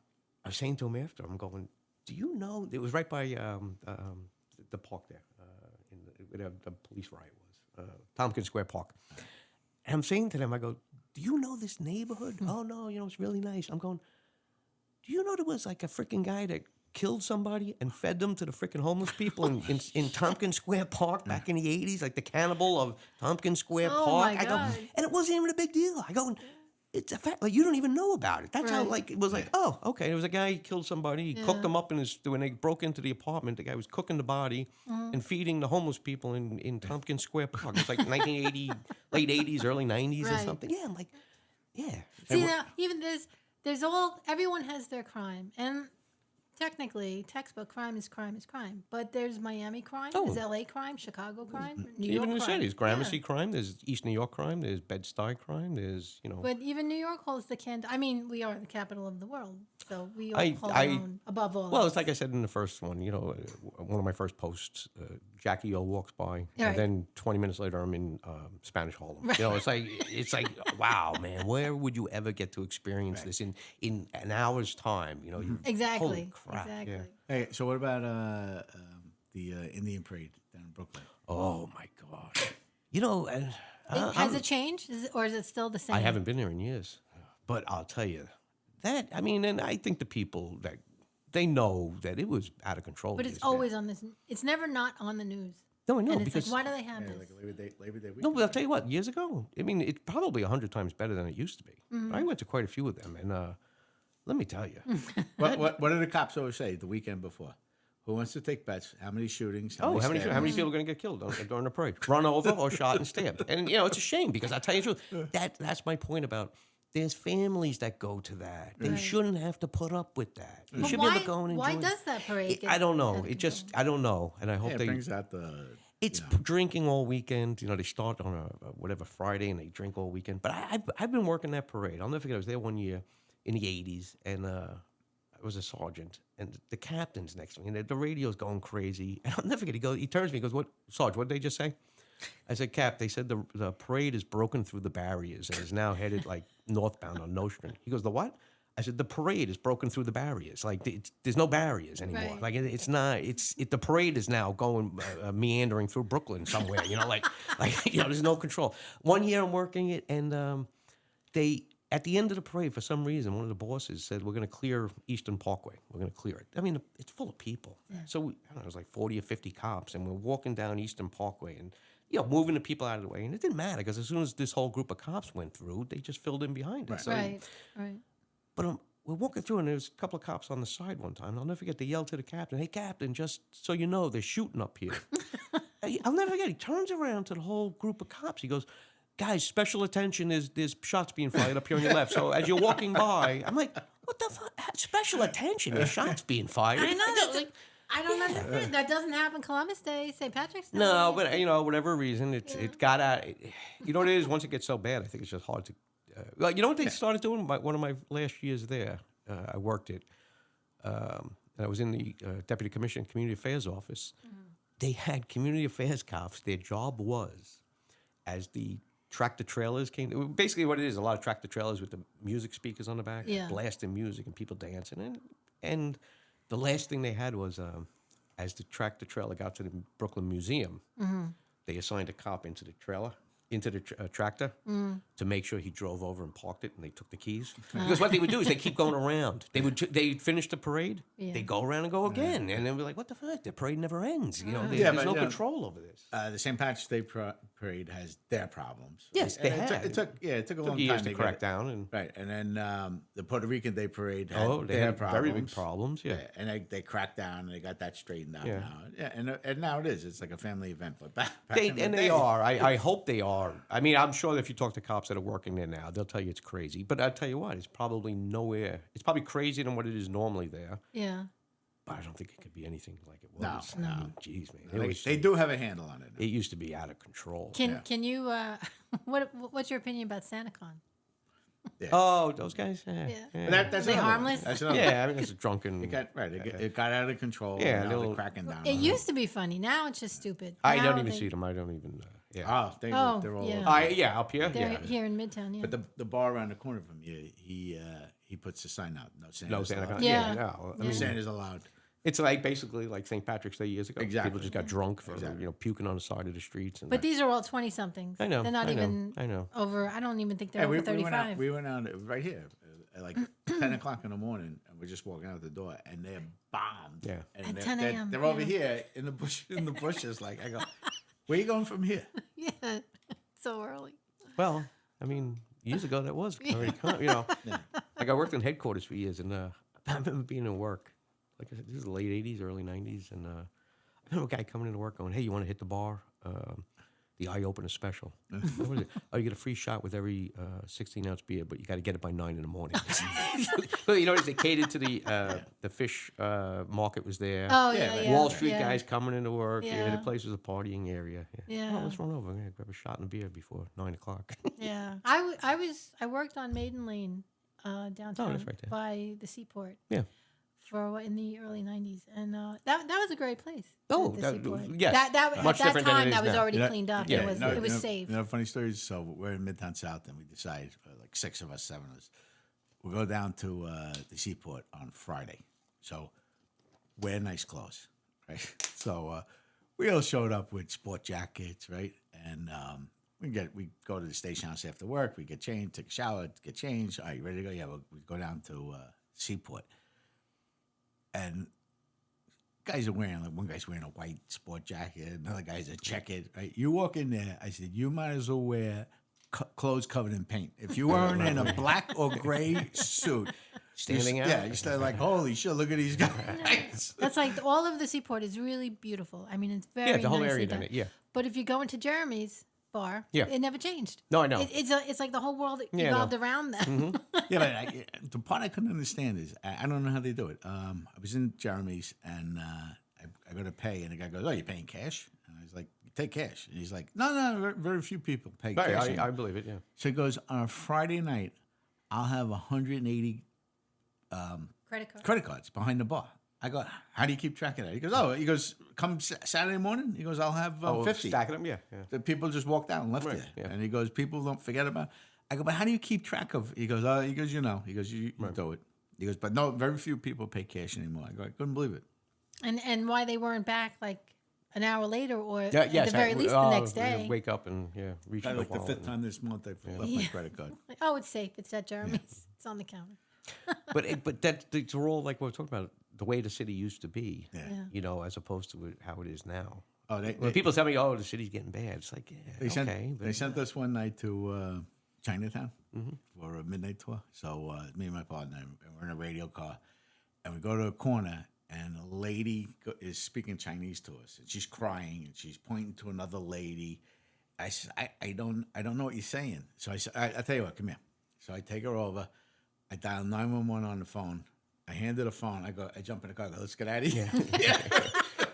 was saying to him after, I'm going, do you know, it was right by the park there, where the police riot was, Tompkins Square Park. And I'm saying to them, I go, do you know this neighborhood? Oh, no, it's really nice. I'm going, do you know there was like a freaking guy that killed somebody and fed them to the freaking homeless people in Tompkins Square Park back in the 80s, like the cannibal of Tompkins Square Park? My I go, God. and it wasn't even a big deal. I go, it's a fact. Like, you don't even know about it. That's how, like, it was like, oh, okay. There was a guy, he killed somebody. He cooked them up when they broke into the apartment. The guy was cooking the body and feeding the homeless people in Tompkins Square Park. It's like 1980, late 80s, early 90s or something. Yeah, I'm like, yeah. See, now, even everyone has their crime. And technically, textbook crime is crime is crime. But there's Miami crime, there's LA crime, Chicago crime, New York even in the crime. cities, Gramercy crime, there's East New York crime, there's Bed-Stuy crime, there's, But even New York holds the candle. I mean, we are the capital of the world, so we all hold our own above all. Well, else. it's like I said in the first one, one of my first posts, Jackie O walks by, Right. and then 20 minutes later, I'm in Spanish Harlem. Right. It's like, wow, man, where would you ever get to experience this in an hour's time? Exactly. Holy crap. Exactly. Yeah. Hey, so what about the Indian Parade down in Brooklyn? Oh my God. Has it changed, or is it still the same? I haven't been there in years, but I'll tell you that. I mean, and I think the people that they know that it was out of control. But it's always on this. It's never not on the news. No, I know, And it's because like, why do they have this? Like Labor Day weekend. no, but I'll tell you what. Years ago, I mean, it's probably 100 times better than it used to be. I went to quite a few of them, and let me tell you, What do the cops always say the weekend before? Who wants to take bets? How many shootings? how many people are going to get killed during the parade? Run over or shot and stabbed? And it's a shame because I tell you the truth. That's my point about. There's families that go to that. They shouldn't have to put up with that. They But should be able to go and enjoy. why does that parade? I don't know. I don't know, and I hope It they. brings out the. It's drinking all weekend. They start on a Friday and they drink all weekend. But I've been working that parade. I'll never forget. I was there one year in the 80s, and I was a sergeant, and the captain's next to me, and the radio's going crazy. And I'll never forget. He turns to me, he goes, "What, Sarge? What did they just say?" I said, Cap, they said the parade is broken through the barriers and is now headed like northbound on Nostrand. He goes, the what? I said, the parade is broken through the barriers. Like, there's no barriers anymore. Right. Like, it's not, the parade is now going, meandering through Brooklyn somewhere, like, there's no control. One year I'm working it, and at the end of the parade, for some reason, one of the bosses said, we're going to clear Eastern Parkway. We're going to clear it. I mean, it's full of people. Yeah. So, I don't know, it was like 40 or 50 cops, and we're walking down Eastern Parkway, and, moving the people out of the way. And it didn't matter, because as soon as this whole group of cops went through, they just filled in behind us. Right. So, But we're walking through, and there was a couple of cops on the side one time. And I'll never forget, they yelled to the captain, hey, Captain, just so you know, they're shooting up here. I'll never forget, he turns around to the whole group of cops. He goes, guys, special attention, there's shots being fired up here on your left. So as you're walking by, I'm like, what the fuck? Special attention, there's shots being fired. I know. I don't understand. That doesn't happen Columbus Day, St. Patrick's Day. No, but, whatever reason, it got out. You know what it is? Once it gets so bad, I think it's just hard to... you know what they started doing? One of my last years there, I worked it, and I was in the Deputy Commissioner Community Affairs office. Mm-hmm. They had community affairs cops. Their job was, as the tractor trailers came, basically what it is, a lot of tractor trailers with the music speakers on the back, blasting music and people dancing. And the last thing they had was, as the tractor trailer got to the Brooklyn Museum, they assigned a cop into the trailer, into the tractor, to make sure he drove over and parked it, and they took the keys. Because what they would do is they keep going around. They'd finish the parade, they go around and go again, and they'd be like, "What the fuck? The parade never ends." There's no control over this. The St. Patrick's Day parade has their problems. Yes, they had. It took a long years time to crack down, and and then the Puerto Rican Day parade had they their had problems. very big problems. Yeah, and they cracked down, and they got that straightened out now. Yeah, and now it is. It's like a family event, but back in the day, they are. I hope they are. I mean, I'm sure that if you talk to cops that are working there now, they'll tell you it's crazy. But I'll tell you what, it's probably nowhere. It's probably crazier than what it is normally there. Yeah. But I don't think it could be anything like it was. No. I mean, geez, man. They do have a handle on it now. It used to be out of control. Can you, what's your opinion about SantaCon? Yeah. Oh, those guys? Yeah. But that's Are they another one. harmless? That's another Yeah, I mean, it's a drunken... It got out of control. Yeah, and now they're cracking down. It used to be funny. Now it's just stupid. I Now don't even see them. I don't even... they're Oh, all yeah. over. up here? They're Yeah. here in Midtown, yeah. But the bar around the corner from you, he puts a sign out. No Santa's No, Santa allowed. Con. Yeah. No. I Yeah. mean, Santa's allowed. it's like basically like St. Patrick's Day years ago. Exactly. People just got drunk for puking on the side of the streets. And But these are all 20-somethings. I know. They're not even I know. over, I don't even think they're Hey, over we 35. went out right here at like 10 o'clock in the morning, and we're just walking out the door, and they're bombed. Yeah. And At 10 a.m., They're over yeah. here in the bushes. Like, I go, where you going from here? Yeah, so early. Well, I mean, years ago that was already Like I worked in headquarters for years, and I remember being in work. Like I said, this is the late 80s, early 90s, and I remember a guy coming into work going, "Hey, you want to hit the bar? The eye opener special. What is it? Oh, you get a free shot with every 16-ounce beer, but you got to get it by 9 in the morning." But you notice they catered to the fish market was there. Oh, yeah. Wall Street yeah. guys coming into work. Yeah. Yeah. The place was a partying area. Yeah. Oh, let's run over. I'm gonna grab a shot and a beer before 9 o'clock. Yeah. I worked on Maiden Lane downtown that's right there. by the seaport. Yeah. In the early 90s. And that was a great place. Oh, the that- seaport. yes. That, Much at that different than it time, is that was now. already cleaned up. yeah, It was safe. You know, funny stories. So we're in Midtown South, and we decide, like 6 of us, 7 of us, we'll go down to the seaport on Friday. So wear nice clothes, right? So we all showed up with sport jackets, right? And we go to the station house after work. We get changed, take a shower, get changed. All right, you ready to go? Yeah, we go down to seaport. And guys are wearing, like, one guy's wearing a white sport jacket, another guy's a checkered, right? You walk in there, I said, you might as well wear clothes covered in paint. If you weren't in a black or gray suit, Standing out. Yeah, you start like, holy shit, look at these guys. That's like all of the seaport is really beautiful. I mean, it's very the whole nicely area done. done it, yeah. But if you go into Jeremy's bar, it never changed. No, I know. It's like the whole world Yeah, I evolved know. around them. Mm-hmm. Yeah, but the part I couldn't understand is, I don't know how they do it. I was in Jeremy's, and I go to pay, and the guy goes, "Oh, you're paying cash?" And I was like, "Take cash." And he's like, "No, very few people pay cash." I believe it, yeah. So he goes, "On a Friday night, I'll have 180 Credit card. credit cards behind the bar." I go, how do you keep track of that? He goes, come Saturday morning. He goes, I'll have 50. Stacking them, yeah. The people just walked out and left Right, you. yeah. And he goes, people don't forget about. I go, but how do you keep track of? He goes, you know. He goes, you do it. He goes, but no, very few people pay cash anymore. I go, I couldn't believe it. And why they weren't back like an hour later or Yeah, at yes, the very least the next day. Wake up and reach Kind the of like the wallet. fifth time this month I left my credit card. Like, oh, it's safe. It's at Jeremy's. It's on the counter. But that's all like what we're talking about. The way the city used to be, Yeah. as opposed to how it is now. Oh, When people tell me, "Oh, the city's getting bad," it's like, they sent us one night to Chinatown for a midnight tour. So me and my partner, and we're in a radio car, and we go to a corner, and a lady is speaking Chinese to us, and she's crying, and she's pointing to another lady. I said, I don't know what you're saying. So I said, I tell you what, come here. So I take her over. I dial 911 on the phone. I hand her the phone. I jump in the car. I go, let's get out of here. Yeah.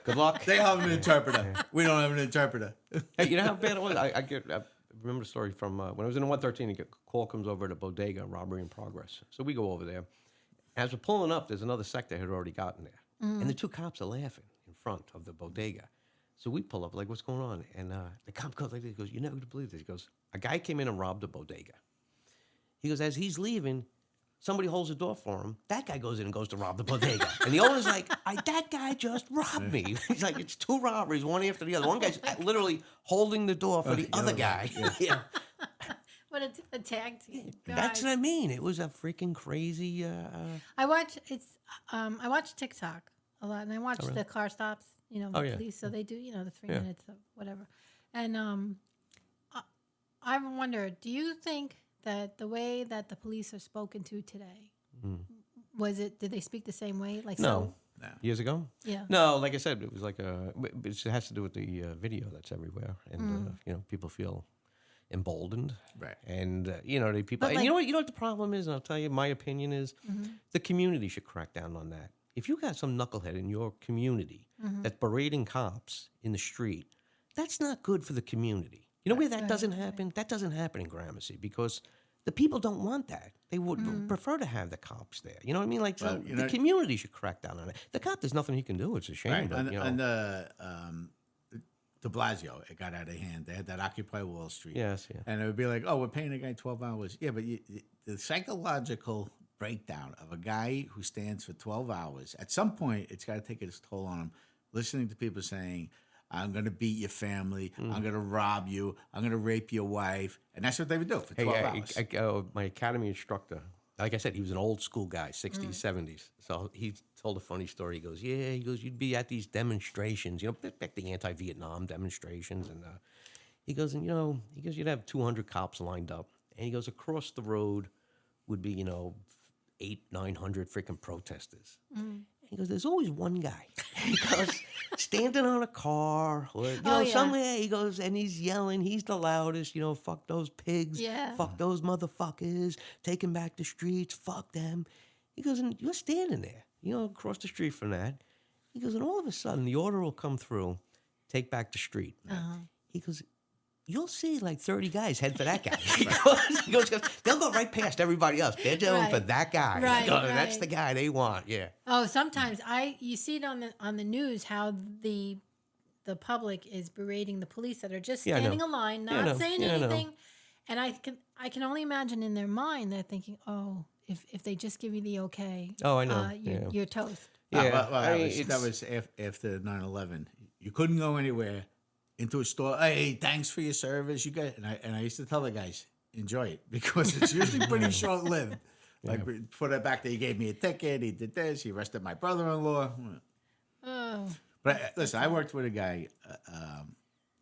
Good luck. They have an interpreter. We don't have an interpreter. Hey, you know how bad it was? I remember the story from when I was in the 113. A call comes over at a bodega, robbery in progress. So we go over there. As we're pulling up, there's another sector had already gotten there. And the two cops are laughing in front of the bodega. So we pull up, like, what's going on? And the cop goes like this. He goes, you're never going to believe this. He goes, a guy came in and robbed a bodega. He goes, as he's leaving, somebody holds the door for him. That guy goes in and goes to rob the bodega. And the owner's like, that guy just robbed me. He's like, it's two robberies, one after the other. One guy's literally holding the door for the other guy. Yeah. What a tag team. That's what I mean. It was a freaking crazy... I watch TikTok a lot, and I watch the car stops, the police. So they do, the 3 minutes of whatever. And I wonder, do you think that the way that the police are spoken to today, did they speak the same way? Like no. Years ago? Yeah. No, like I said, it was like it has to do with the video that's everywhere. And, people feel emboldened. Right. And, the people... And you know what the problem is? And I'll tell you, my opinion is the community should crack down on that. If you got some knucklehead in your community that's berating cops in the street, that's not good for the community. You know where that doesn't happen? Right. That doesn't happen in Gramercy because the people don't want that. They would prefer to have the cops there. You know what I mean? Like, so the community should crack down on it. The cop, there's nothing he can do. It's a shame. Right. But, De Blasio, it got out of hand. They had that Occupy Wall Street. Yes, yeah. And it would be like, oh, we're paying a guy 12 hours. Yeah, but the psychological breakdown of a guy who stands for 12 hours, at some point, it's got to take its toll on him. Listening to people saying, I'm going to beat your family. I'm going to rob you. I'm going to rape your wife. And that's what they would do for 12 hours. My academy instructor, like I said, he was an old school guy, 60s, 70s. So he told a funny story. He goes, you'd be at these demonstrations, back the anti-Vietnam demonstrations. And he goes, you'd have 200 cops lined up. And he goes, across the road would be, 800-900 freaking protesters. He goes, there's always one guy. He goes, standing on a car or, somewhere. He goes, and he's yelling. He's the loudest, fuck those pigs. Yeah. Fuck those motherfuckers. Taking back the streets. Fuck them. He goes, and you're standing there, across the street from that. He goes, and all of a sudden, the order will come through, take back the street. He goes, you'll see like 30 guys head for that guy. He goes, they'll go right past everybody else. They're going for that guy. Right, That's the guy they want. Yeah. Oh, sometimes you see it on the news how the public is berating the police that are just standing in line, not saying anything. And I can only imagine in their mind they're thinking, oh, if they just give you the okay, oh, I know, you're toast. Yeah, that was after 9/11. You couldn't go anywhere. Into a store, hey, thanks for your service. You got, and I used to tell the guys, enjoy it because it's usually pretty short lived. Like for that back there, he gave me a ticket. He did this. He arrested my brother-in-law. Oh, but listen, I worked with a guy,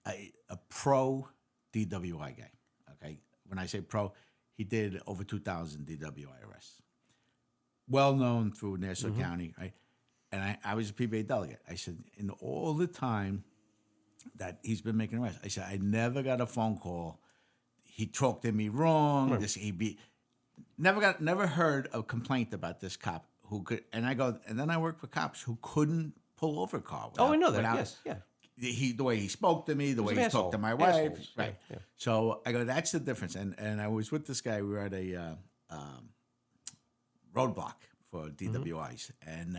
a pro DWI guy. Okay, when I say pro, he did over 2,000 DWI arrests. Well known through Nassau County, right? And I was a PBA delegate. I said, in all the time that he's been making arrests, I said, I never got a phone call. He talked to me wrong. Right. Never heard a complaint about this cop who could. And I go, and then I worked with cops who couldn't pull over a car. I know that. Yes, yeah. The way he spoke to me, the way he talked to my wife, right? Yeah. So I go, that's the difference. And I was with this guy. We were at a roadblock for DWIs, and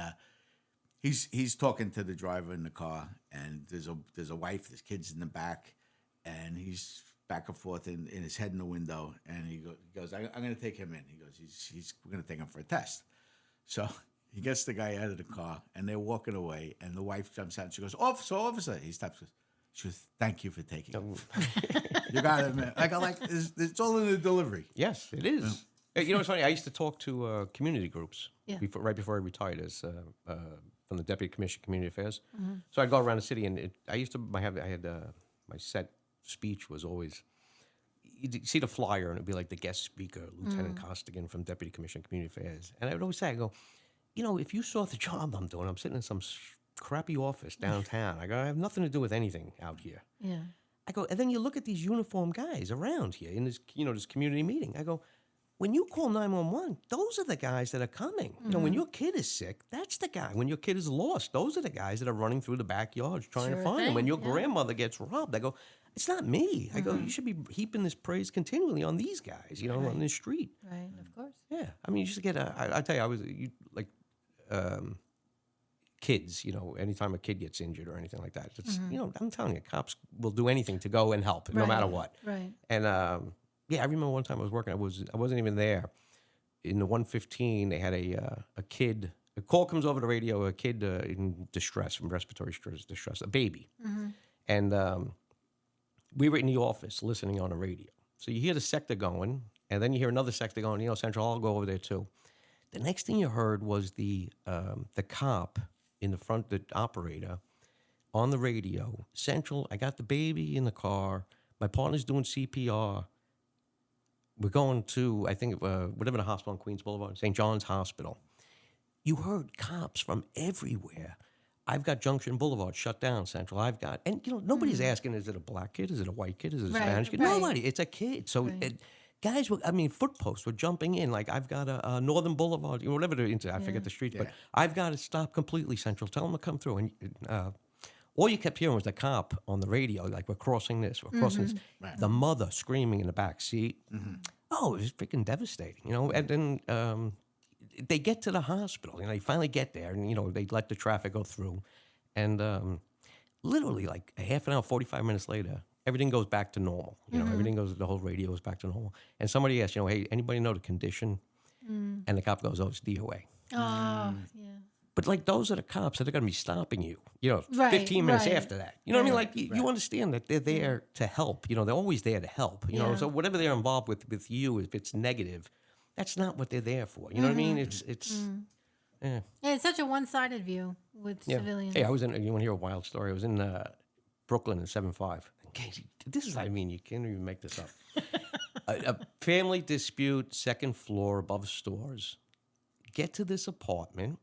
he's talking to the driver in the car, and there's a wife, there's kids in the back, and he's back and forth in his head in the window, and he goes, I'm going to take him in. He goes, we're going to take him for a test. So he gets the guy out of the car, and they're walking away, and the wife jumps out, and she goes, officer. He stops. She goes, thank you for taking him. You got it, man. It's all in the delivery. Yes, it is. You know what's funny? I used to talk to community groups right before I retired as from the Deputy Commissioner Community Affairs. Mm-hmm. So I'd go around the city, and I had my set speech was always, you'd see the flyer, and it'd be like the guest speaker, Lieutenant Costigan from Deputy Commissioner Community Affairs. And I would always say, I go, if you saw the job I'm doing, I'm sitting in some crappy office downtown. I go, I have nothing to do with anything out here. Yeah. I go, and then you look at these uniformed guys around here in this, this community meeting. I go, when you call 911, those are the guys that are coming. Mm-hmm. When your kid is sick, that's the guy. When your kid is lost, those are the guys that are running through the backyards trying to find him. When your grandmother gets robbed, I go, it's not me. I go, you should be heaping this praise continually on these guys, on the street. Right, of course. Yeah. I mean, you just get I tell you, kids, anytime a kid gets injured or anything like that, it's, I'm telling you, cops will do anything to go and help, no matter what. Right. And, I remember one time I was working, I wasn't even there. In the 115, they had a kid, a call comes over the radio, a kid in distress, from respiratory distress, a baby. Mm-hmm. And we were in the office listening on the radio. So you hear the sector going, and then you hear another sector going, Central, I'll go over there too. The next thing you heard was the cop in the front, the operator, on the radio, Central, I got the baby in the car, my partner's doing CPR. We're going to, I think, whatever the hospital on Queens Boulevard, St. John's Hospital. You heard cops from everywhere. I've got Junction Boulevard shut down, Central. I've got, and nobody's asking, is it a black kid? Is it a white kid? Is it a Spanish kid? Nobody. It's a kid. So guys, foot posts were jumping in. Like, I've got a Northern Boulevard, whatever they're into. I forget the street, but I've got to stop completely, Central. Tell them to come through. And all you kept hearing was the cop on the radio, like, we're crossing this, we're crossing this. Right. The mother screaming in the back seat. Mm-hmm. Oh, it was freaking devastating, And then they get to the hospital, they finally get there, and, they let the traffic go through. And literally, like, a half an hour, 45 minutes later, everything goes back to normal. Everything goes, the whole radio goes back to normal. And somebody asks, hey, anybody know the condition? And the cop goes, oh, it's DOA. Oh, yeah. But, like, those are the cops that are going to be stopping you, 15 minutes after that. You know what I mean? Like, you understand that they're there to help. They're always there to help. So whatever they're involved with you, if it's negative, that's not what they're there for. You know what I mean? It's Yeah, it's such a one-sided view with civilians. Hey, you want to hear a wild story? I was in Brooklyn in 7-5. This is, you can't even make this up. a family dispute, second floor, above stores. Get to this apartment.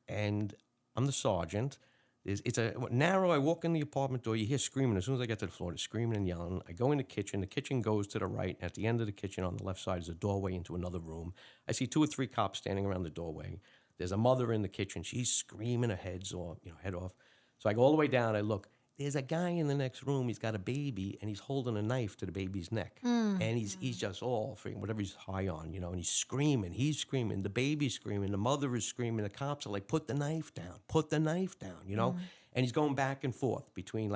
And I'm the sergeant. It's a narrow. I walk in the apartment door. You hear screaming. As soon as I get to the floor, they're screaming and yelling. I go in the kitchen. The kitchen goes to the right. At the end of the kitchen on the left side is a doorway into another room. I see 2 or 3 cops standing around the doorway. There's a mother in the kitchen. She's screaming her head off. So I go all the way down. I look. There's a guy in the next room. He's got a baby, and he's holding a knife to the baby's neck. And he's just all freaking whatever he's high on, and he's screaming. He's screaming. The baby's screaming. The mother is screaming. The cops are like, put the knife down. Put the knife down, And he's going back and forth between,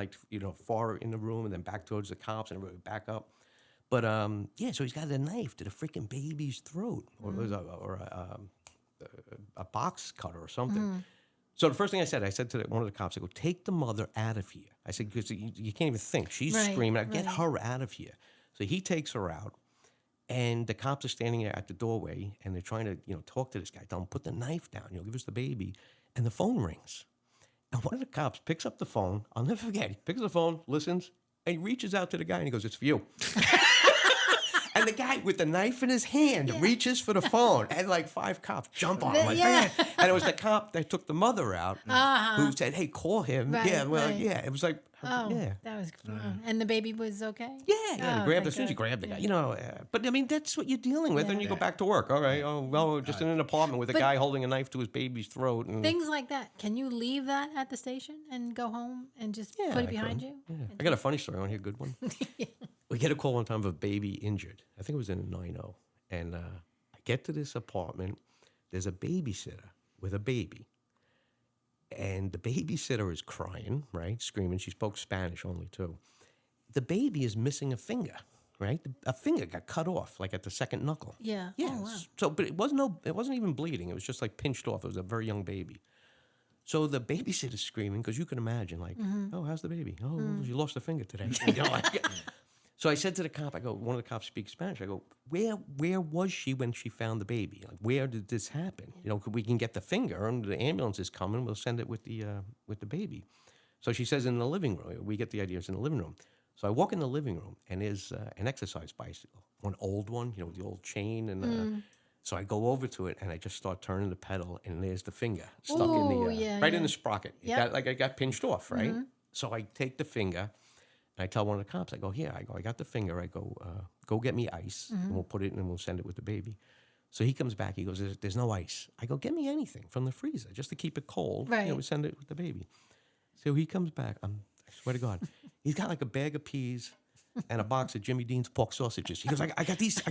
far in the room and then back towards the cops and back up. But, so he's got a knife to the freaking baby's throat or a box cutter or something. So the first thing I said to one of the cops, I go, take the mother out of here. I said, because you can't even think. She's screaming. Get her out of here. So he takes her out, and the cops are standing there at the doorway, and they're trying to, talk to this guy. Tell him, put the knife down. Give us the baby. And the phone rings. And one of the cops picks up the phone. I'll never forget. He picks up the phone, listens, and he reaches out to the guy, and he goes, it's for you. And the guy with the knife in his hand reaches for the phone, and 5 cops jump on him. Man. And it was the cop that took the mother out who said, hey, call him. Right, it was like, that was and the baby was okay? Yeah, he grabbed as soon as he grabbed the guy. But I mean, that's what you're dealing with, and you go back to work. All right, just in an apartment with a guy holding a knife to his baby's throat. And things like that. Can you leave that at the station and go home and just put it behind you? Yeah. I got a funny story. Want to hear a good one? We get a call one time of a baby injured. I think it was in a 9-0. And I get to this apartment. There's a babysitter with a baby. And the babysitter is crying, right? Screaming. She spoke Spanish only, too. The baby is missing a finger, right? A finger got cut off, like at the second knuckle. Yeah. Yeah. Oh, wow. So, but it wasn't even bleeding. It was just like pinched off. It was a very young baby. So the babysitter's screaming, because you can imagine, like, oh, how's the baby? Oh, she lost a finger today. So I said to the cop, I go, one of the cops speaks Spanish. I go, where was she when she found the baby? Like, where did this happen? We can get the finger, and the ambulance is coming. We'll send it with the baby. So she says in the living room. We get the idea it's in the living room. So I walk in the living room, and there's an exercise bicycle, one old one, with the old chain. And so I go over to it, and I just start turning the pedal, and there's the finger stuck in the in the sprocket. It got pinched off, right? So I take the finger. And I tell one of the cops, I go, I got the finger. I go, go get me ice, and we'll put it in and we'll send it with the baby. So he comes back. He goes, there's no ice. I go, get me anything from the freezer just to keep it cold. Right. We send it with the baby. So he comes back. I swear to God, he's got like a bag of peas and a box of Jimmy Dean's pork sausages. He goes, I got these.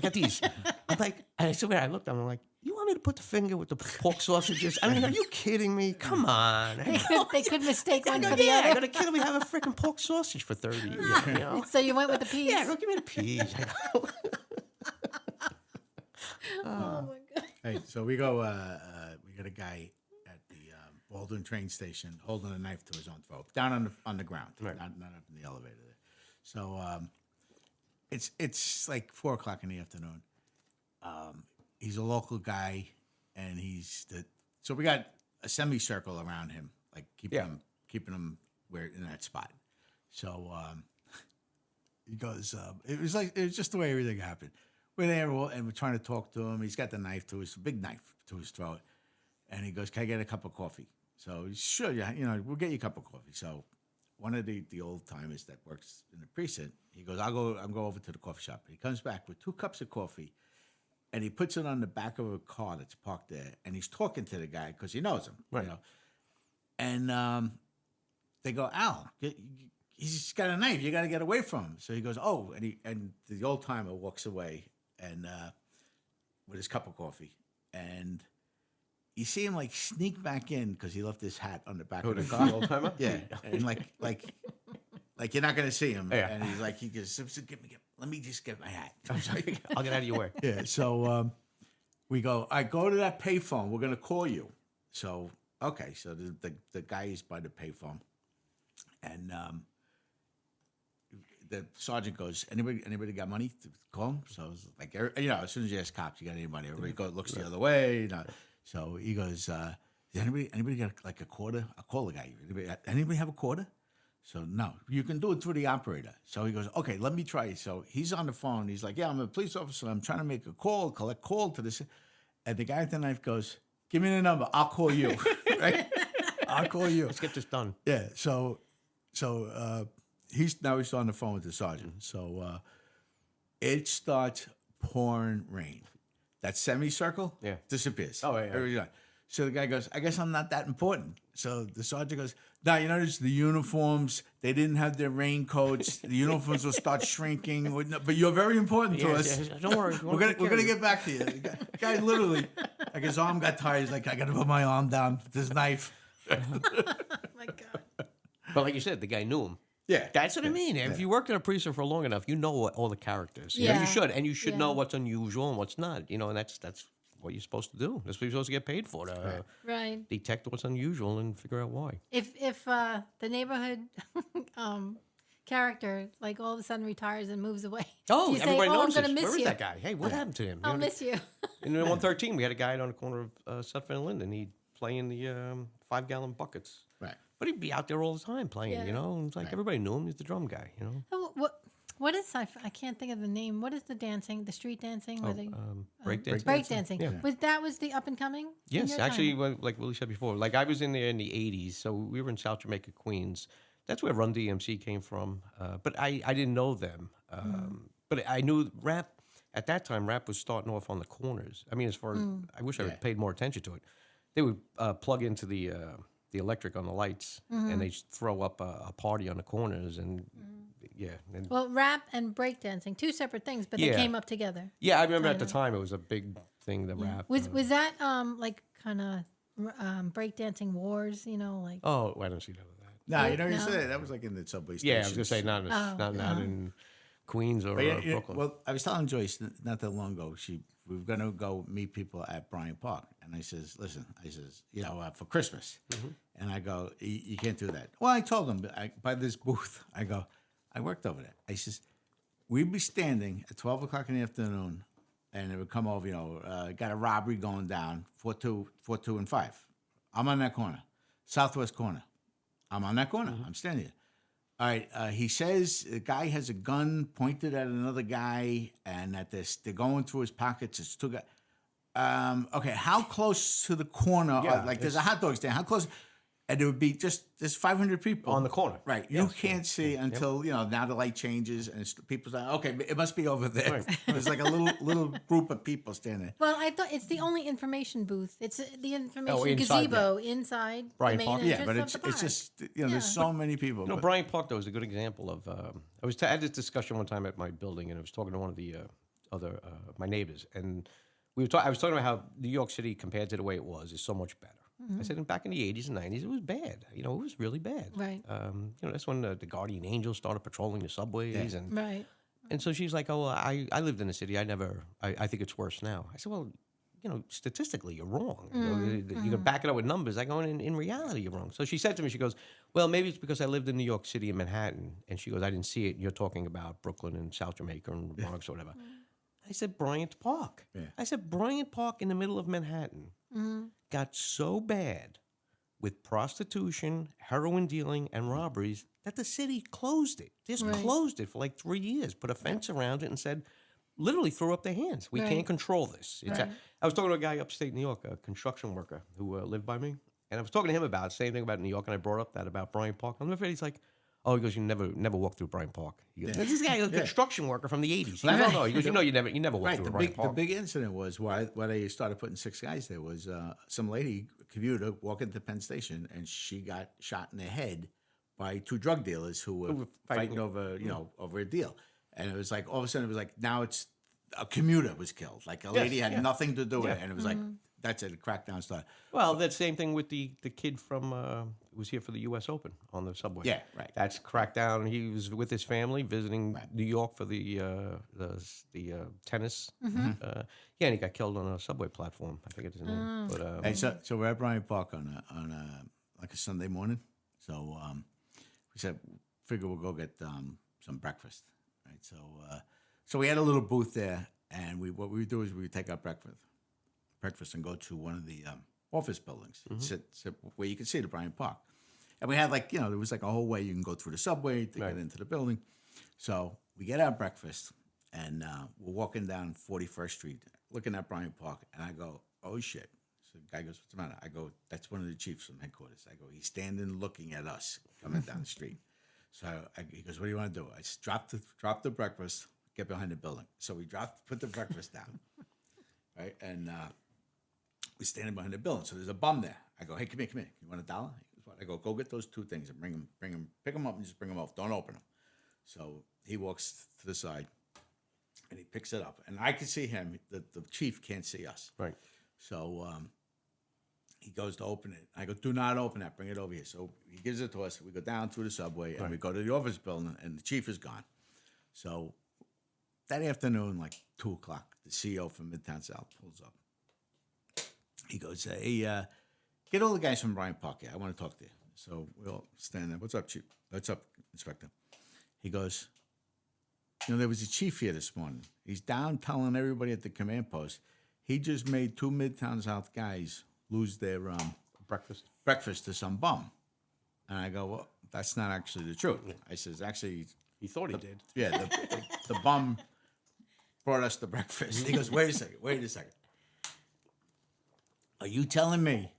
I'm like, and I swear, I looked at him, I'm like, you want me to put the finger with the pork sausages? I mean, are you kidding me? Come on. They could mistake one for the I other. got a kid. We have a freaking pork sausage for 30 years. So you went with the peas? Yeah, go give me the peas. Oh my God. Hey, so we go. We got a guy at the Baldwin train station holding a knife to his own throat, down on the ground, not up in the elevator there. So it's like 4:00 in the afternoon. He's a local guy, and so we got a semicircle around him, like keeping him where in that spot. So he goes. It was just the way everything happened. We're there, and we're trying to talk to him. He's got the knife big knife to his throat, and he goes, "Can I get a cup of coffee?" So sure, we'll get you a cup of coffee. So one of the old timers that works in the precinct, he goes, I'll go over to the coffee shop. He comes back with 2 cups of coffee, and he puts it on the back of a car that's parked there, and he's talking to the guy because he knows him, Right. And they go, Al, he's got a knife. You got to get away from him. So he goes, oh, and the old timer walks away and with his cup of coffee, and you see him like sneak back in because he left his hat on the back of the car. Old timer? Yeah, and like you're not gonna see him. Yeah. And he's like, let me just get my hat. I'll get out of your way. Yeah. So we go. I go to that payphone. We're gonna call you. So okay. So the guy is by the payphone, and the sergeant goes, anybody got money to call him? So it's like, as soon as you ask cops, you got any money? Everybody looks the other way. So he goes, anybody got like a quarter? I'll call the guy. Anybody have a quarter? So no, you can do it through the operator. So he goes, okay, let me try it. So he's on the phone. He's like, yeah, I'm a police officer. I'm trying to make a call, collect call to this. And the guy with the knife goes, give me the number. I'll call you. Right? I'll call you. Let's get this done. Yeah. So he's on the phone with the sergeant. So it starts pouring rain. That semicircle disappears. Oh, yeah. So the guy goes, I guess I'm not that important. So the sergeant goes, no, you notice the uniforms, they didn't have their raincoats. The uniforms will start shrinking. But you're very important to us. Yeah, don't worry. We're going to get back to you. The guy literally, like his arm got tired. He's like, I got to put my arm down with this knife. Oh my God. But like you said, the guy knew him. Yeah. That's what I mean. If you worked in a precinct for long enough, you know all the characters. Yeah. You should. And you should know what's unusual and what's not. And that's what you're supposed to do. That's what you're supposed to get paid for, to Right. detect what's unusual and figure out why. If the neighborhood character like all of a sudden retires and moves away, Oh, do you say, everybody I'm notices. going to miss Where is you. that guy? Hey, what happened to him? I'll miss you. In 113, we had a guy on the corner of Sutphin and Linden. He'd play in the 5-gallon buckets. Right. But he'd be out there all the time playing, And it's like everybody knew him. He's the drum guy, Oh, what is I can't think of the name. What is the dancing? The street dancing? Breakdancing. Breakdancing. Yeah. That was the up and coming? Yes, actually, like Willie said before, like I was in there in the 80s, so we were in South Jamaica, Queens. That's where Run DMC came from. But I didn't know them. But I knew rap, at that time, rap was starting off on the corners. I mean, I wish I had paid more attention to it. They would plug into the electric on the lights, and they throw up a party on the corners, and And, well, rap and breakdancing, 2 separate things, but they came up together. Yeah, I remember at the time it was a big thing, the rap. Was that like kind of breakdancing wars, like. Oh, I don't see none of that. No, you know, you No. said that was like in the subway station. Yeah, I was gonna say not in Queens or Brooklyn. Well, I was telling Joyce not that long ago. We were gonna go meet people at Bryant Park, and I says, "Listen," I says, for Christmas, and I go, "You can't do that." Well, I told them by this booth. I go, I worked over there. I says, we'd be standing at 12 o'clock in the afternoon, and it would come over. Got a robbery going down, 42, and 5. I'm on that corner, southwest corner. I'm on that corner. I'm standing there. All right. He says the guy has a gun pointed at another guy, and that they're going through his pockets. It's two guys. Okay. How close to the corner? Yeah, There's a hot dog stand. How close? And it would be there's 500 people on the corner. Right. You can't see until now the light changes, and people say, okay, it must be over there. Right. There's like a little group of people standing there. Well, I thought it's the only information booth. It's the information inside gazebo inside Bryant the main Park? entrance Yeah, but of the park. it's just there's so many people. No, Bryant Park though is a good example of. I had this discussion one time at my building, and I was talking to one of the other my neighbors, and I was talking about how New York City, compared to the way it was, is so much better. I said, back in the 80s and 90s, it was bad. It was really bad. Right. That's when the Guardian Angels started patrolling the subways, and Right. and so she's like, "Oh, I lived in the city. I think it's worse now." I said, "Well, statistically, you're wrong. You can back it up with numbers. I go, in reality, you're wrong." So she said to me, she goes, "Well, maybe it's because I lived in New York City and Manhattan." And she goes, "I didn't see it. You're talking about Brooklyn and South Jamaica and the Bronx or whatever." I said, Bryant Park. Yeah. I said, Bryant Park in the middle of Manhattan got so bad with prostitution, heroin dealing, and robberies that the city closed it. Just closed it for like 3 years, put a fence around it, and said, literally threw up their hands. We can't control this. I was talking to a guy upstate New York, a construction worker who lived by me, and I was talking to him about the same thing about New York, and I brought up that about Bryant Park. I'm afraid he's like, "Oh," he goes, "You never walked through Bryant Park." He goes, "This guy is a construction worker from the 80s. He goes, "Oh, no." He goes, you never walked through Bryant Park." The big incident was why they started putting 6 guys there was some lady, commuter, walking to Penn Station, and she got shot in the head by 2 drug dealers who were fighting over, over a deal. And it was like, all of a sudden, it was like, now it's a commuter was killed. Like a lady had nothing to do with it. And it was like, that's it, a crackdown started. Well, that same thing with the kid from who was here for the U.S. Open on the subway. Yeah, right. That's crackdown. He was with his family visiting New York for the tennis. And he got killed on a subway platform. I think it's his name. But Hey, so we're at Bryant Park on a Sunday morning. So we said, figure we'll go get some breakfast. Right. So we had a little booth there, and what we would do is we would take our breakfast and go to one of the office buildings, sit where you can see the Bryant Park. And we had there was like a whole way you can go through the subway to get into the building. So we get our breakfast, and we're walking down 41st Street, looking at Bryant Park, and I go, "Oh, shit." So the guy goes, "What's the matter?" I go, "That's one of the chiefs from headquarters." I go, "He's standing looking at us coming down the street." So he goes, "What do you want to do?" I just drop the breakfast, get behind the building. So we put the breakfast down, right? And we're standing behind the building. So there's a bum there. I go, "Hey, come here. You want $1?" He goes, "What?" I go, "Go get those 2 things and bring them, pick them up and just bring them off. Don't open them." So he walks to the side and he picks it up. And I can see him. The chief can't see us. right. So he goes to open it. I go, "Do not open that. Bring it over here." So he gives it to us. We go down through the subway and we go to the office building, and the chief is gone. So that afternoon, like 2 o'clock, the CEO from Midtown South pulls up. He goes, "Hey, get all the guys from Bryant Park here. I want to talk to you." So we all stand there. "What's up, Chief? What's up, Inspector?" He goes, "There was a chief here this morning. He's down telling everybody at the command post he just made 2 Midtown South guys lose their breakfast to some bum." And I go, "Well, that's not actually the truth." I says, "Actually, He thought he did. yeah, the bum brought us the breakfast." He goes, wait a second. "Are you telling me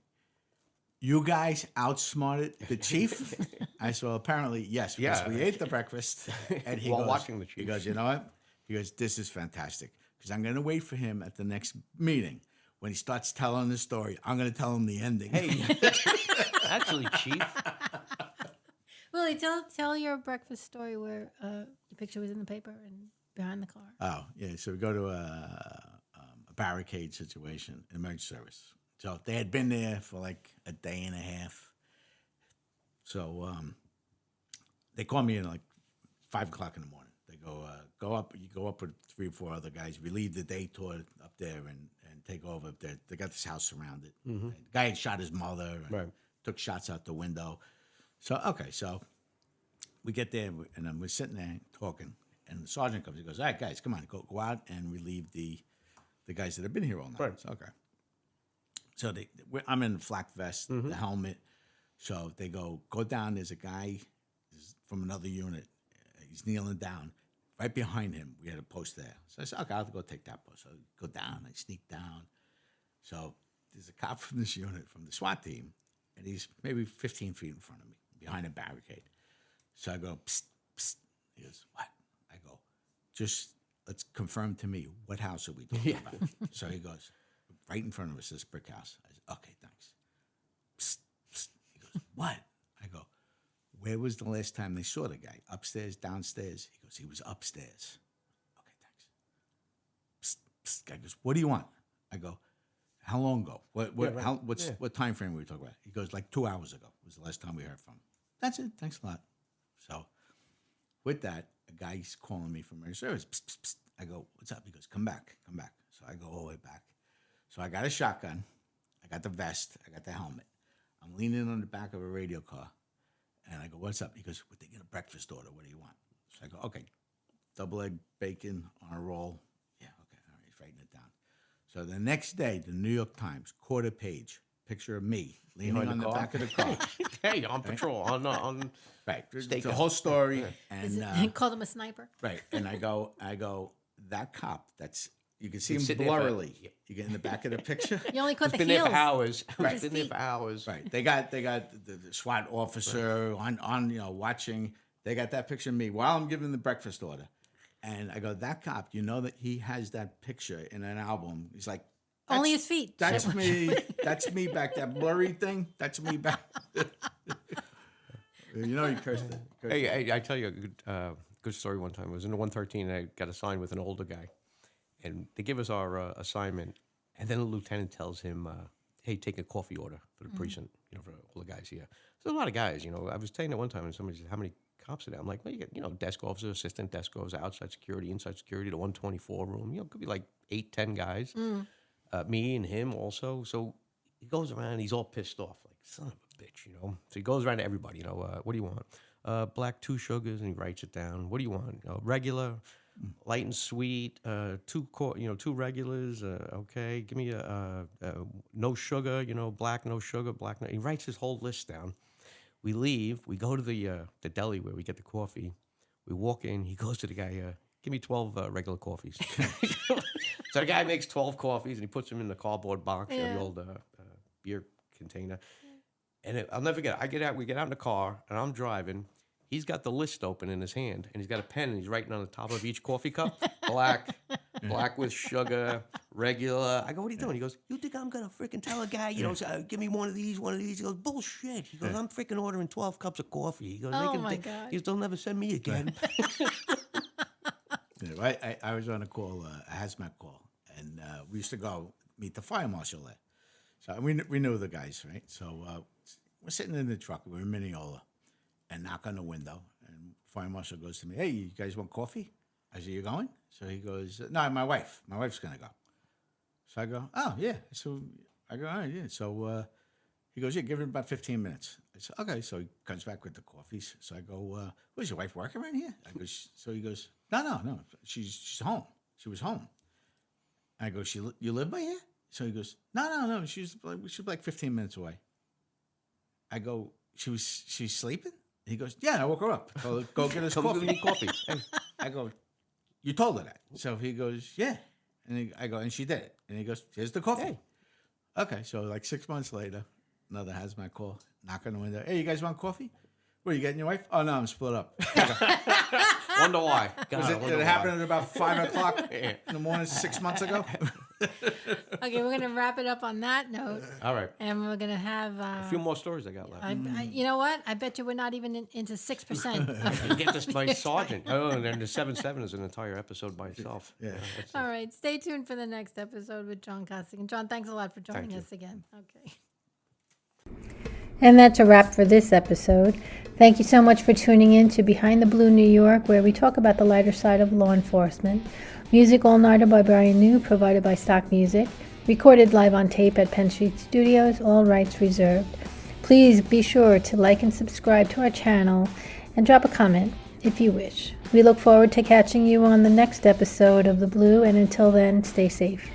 you guys outsmarted the chief?" I said, "Well, apparently, yes, because we ate the breakfast." And he While goes, watching the chief. He goes, "You know what?" He goes, "This is fantastic, because I'm going to wait for him at the next meeting. When he starts telling the story, I'm going to tell him the ending." Hey, actually, Chief. Willie, tell your breakfast story where the picture was in the paper and behind the car. Oh, yeah. So we go to a barricade situation, emergency service. So they had been there for like a day and a half. So they called me in like 5 o'clock in the morning. They go up. You go up with 3 or 4 other guys. We leave the day tour up there and take over. They got this house surrounded. The guy had shot his mother and took shots out the window. So so we get there and then we're sitting there talking. And the sergeant comes. He goes, "All right, guys, come on, go out and relieve the guys that have been here all night." Right. So, okay. So I'm in the flak vest, the helmet. So they go down. There's a guy from another unit. He's kneeling down. Right behind him, we had a post there. So I said, "Okay, I'll go take that post." So I go down. I sneak down. So there's a cop from this unit, from the SWAT team, and he's maybe 15 feet in front of me, behind a barricade. So I go, "Psst, psst." He goes, "What?" I go, "Just let's confirm to me, what house are we talking about?" So he goes, "Right in front of us, this brick house." I said, "Okay, thanks." Psst, psst. He goes, "What?" I go, "Where was the last time they saw the guy? Upstairs, downstairs?" He goes, "He was upstairs." "Okay, thanks." Psst, psst. Guy goes, "What do you want?" I go, "How long ago? What time frame were we talking about?" He goes, "Like 2 hours ago was the last time we heard from him." "That's it. Thanks a lot." So with that, a guy's calling me from emergency service. Psst, psst, psst. I go, "What's up?" He goes, come back. So I go all the way back. So I got a shotgun. I got the vest. I got the helmet. I'm leaning on the back of a radio car. And I go, "What's up?" He goes, "We're taking a breakfast order. What do you want?" So I go, "Okay, double egg bacon on a roll." "Yeah, okay, all right." He's writing it down. So the next day, the New York Times, quarter page, picture of me leaning on the back of the car. Hey, on patrol, on Right, the whole story. Is And it called him a sniper? right, and I go, that cop, you can see him sitting there for- blurrily. You get in the back of the picture. You only caught He's the been heels. there for hours. Right. He's been there for hours. Right. They got the SWAT officer on watching. They got that picture of me while I'm giving the breakfast order. And I go, that cop, you know that he has that picture in an album. He's like, Only his feet. That's me. That's me back. That blurry thing. That's me back. You know, he cursed it. Hey, I tell you a good story one time. I was in the 113 and I got assigned with an older guy. And they give us our assignment. And then the lieutenant tells him, "Hey, take a coffee order for the precinct, for all the guys here." So a lot of guys, I was saying at one time, and somebody said, "How many cops are there?" I'm like, "Well, you get, desk officer, assistant desk officer, outside security, inside security, the 124 room. It could be like 8, 10 guys. Me and him also." So he goes around, he's all pissed off, like, son of a bitch, So he goes around to everybody, "What do you want?" "Black 2 sugars," and he writes it down. "What do you want?" "Regular, light and sweet, 2 regulars, okay. Give me a no sugar, black, no sugar, black, no." He writes his whole list down. We leave, we go to the deli where we get the coffee. We walk in, he goes to the guy, "Give me 12 regular coffees." So the guy makes 12 coffees and he puts them in the cardboard box, the old beer container. And I'll never forget it. We get out in the car and I'm driving. He's got the list open in his hand, and he's got a pen, and he's writing on the top of each coffee cup, black with sugar, regular. I go, "What are you doing?" He goes, "You think I'm going to freaking tell a guy, say, give me one of these, one of these?" He goes, "Bullshit." He goes, "I'm freaking ordering 12 cups of coffee." He goes, Oh, my God. He goes, "They'll never send me again." I was on a call, a hazmat call, and we used to go meet the fire marshal there. So we knew the guys, right? So we're sitting in the truck. We're in Mineola. And knock on the window, and fire marshal goes to me, "Hey, you guys want coffee?" I said, "You going?" So he goes, "No, my wife's gonna go." So I go, "Oh yeah." So I go, "All right, yeah." So he goes, "Yeah, give it about 15 minutes." I said, "Okay." So he comes back with the coffees. So I go, "Was your wife working around here?" So he goes, No, she's home. She was home. I go, "You live by here?" So he goes, No, she's like 15 minutes away. I go, she's sleeping?" He goes, "Yeah, I woke her up. Go get us coffee." Hey, I go, "You told her that?" So he goes, "Yeah." And I go, "And she did it." And he goes, "Here's the coffee." Hey. Okay, so like 6 months later, another hazmat call, knock on the window. "Hey, you guys want coffee?" "What, are you getting your wife?" "Oh, no, I'm split up." Wonder why. Did it happen at about 5 o'clock in the morning 6 months ago? Okay, we're going to wrap it up on that note. All right. And we're going to have... A few more stories I got left. you know what? I bet you we're not even into 6%. You get this by Sergeant. Oh, and then the 7-7 is an entire episode by itself. Yeah. All right. Stay tuned for the next episode with John Costigan. John, thanks a lot for joining us again. Okay. And that's a wrap for this episode. Thank you so much for tuning in to Behind the Blue New York, where we talk about the lighter side of law enforcement. Music All Nighter by Brian New, provided by Stock Music. Recorded live on tape at Penn Street Studios, all rights reserved. Please be sure to like and subscribe to our channel and drop a comment if you wish. We look forward to catching you on the next episode of The Blue, and until then, stay safe.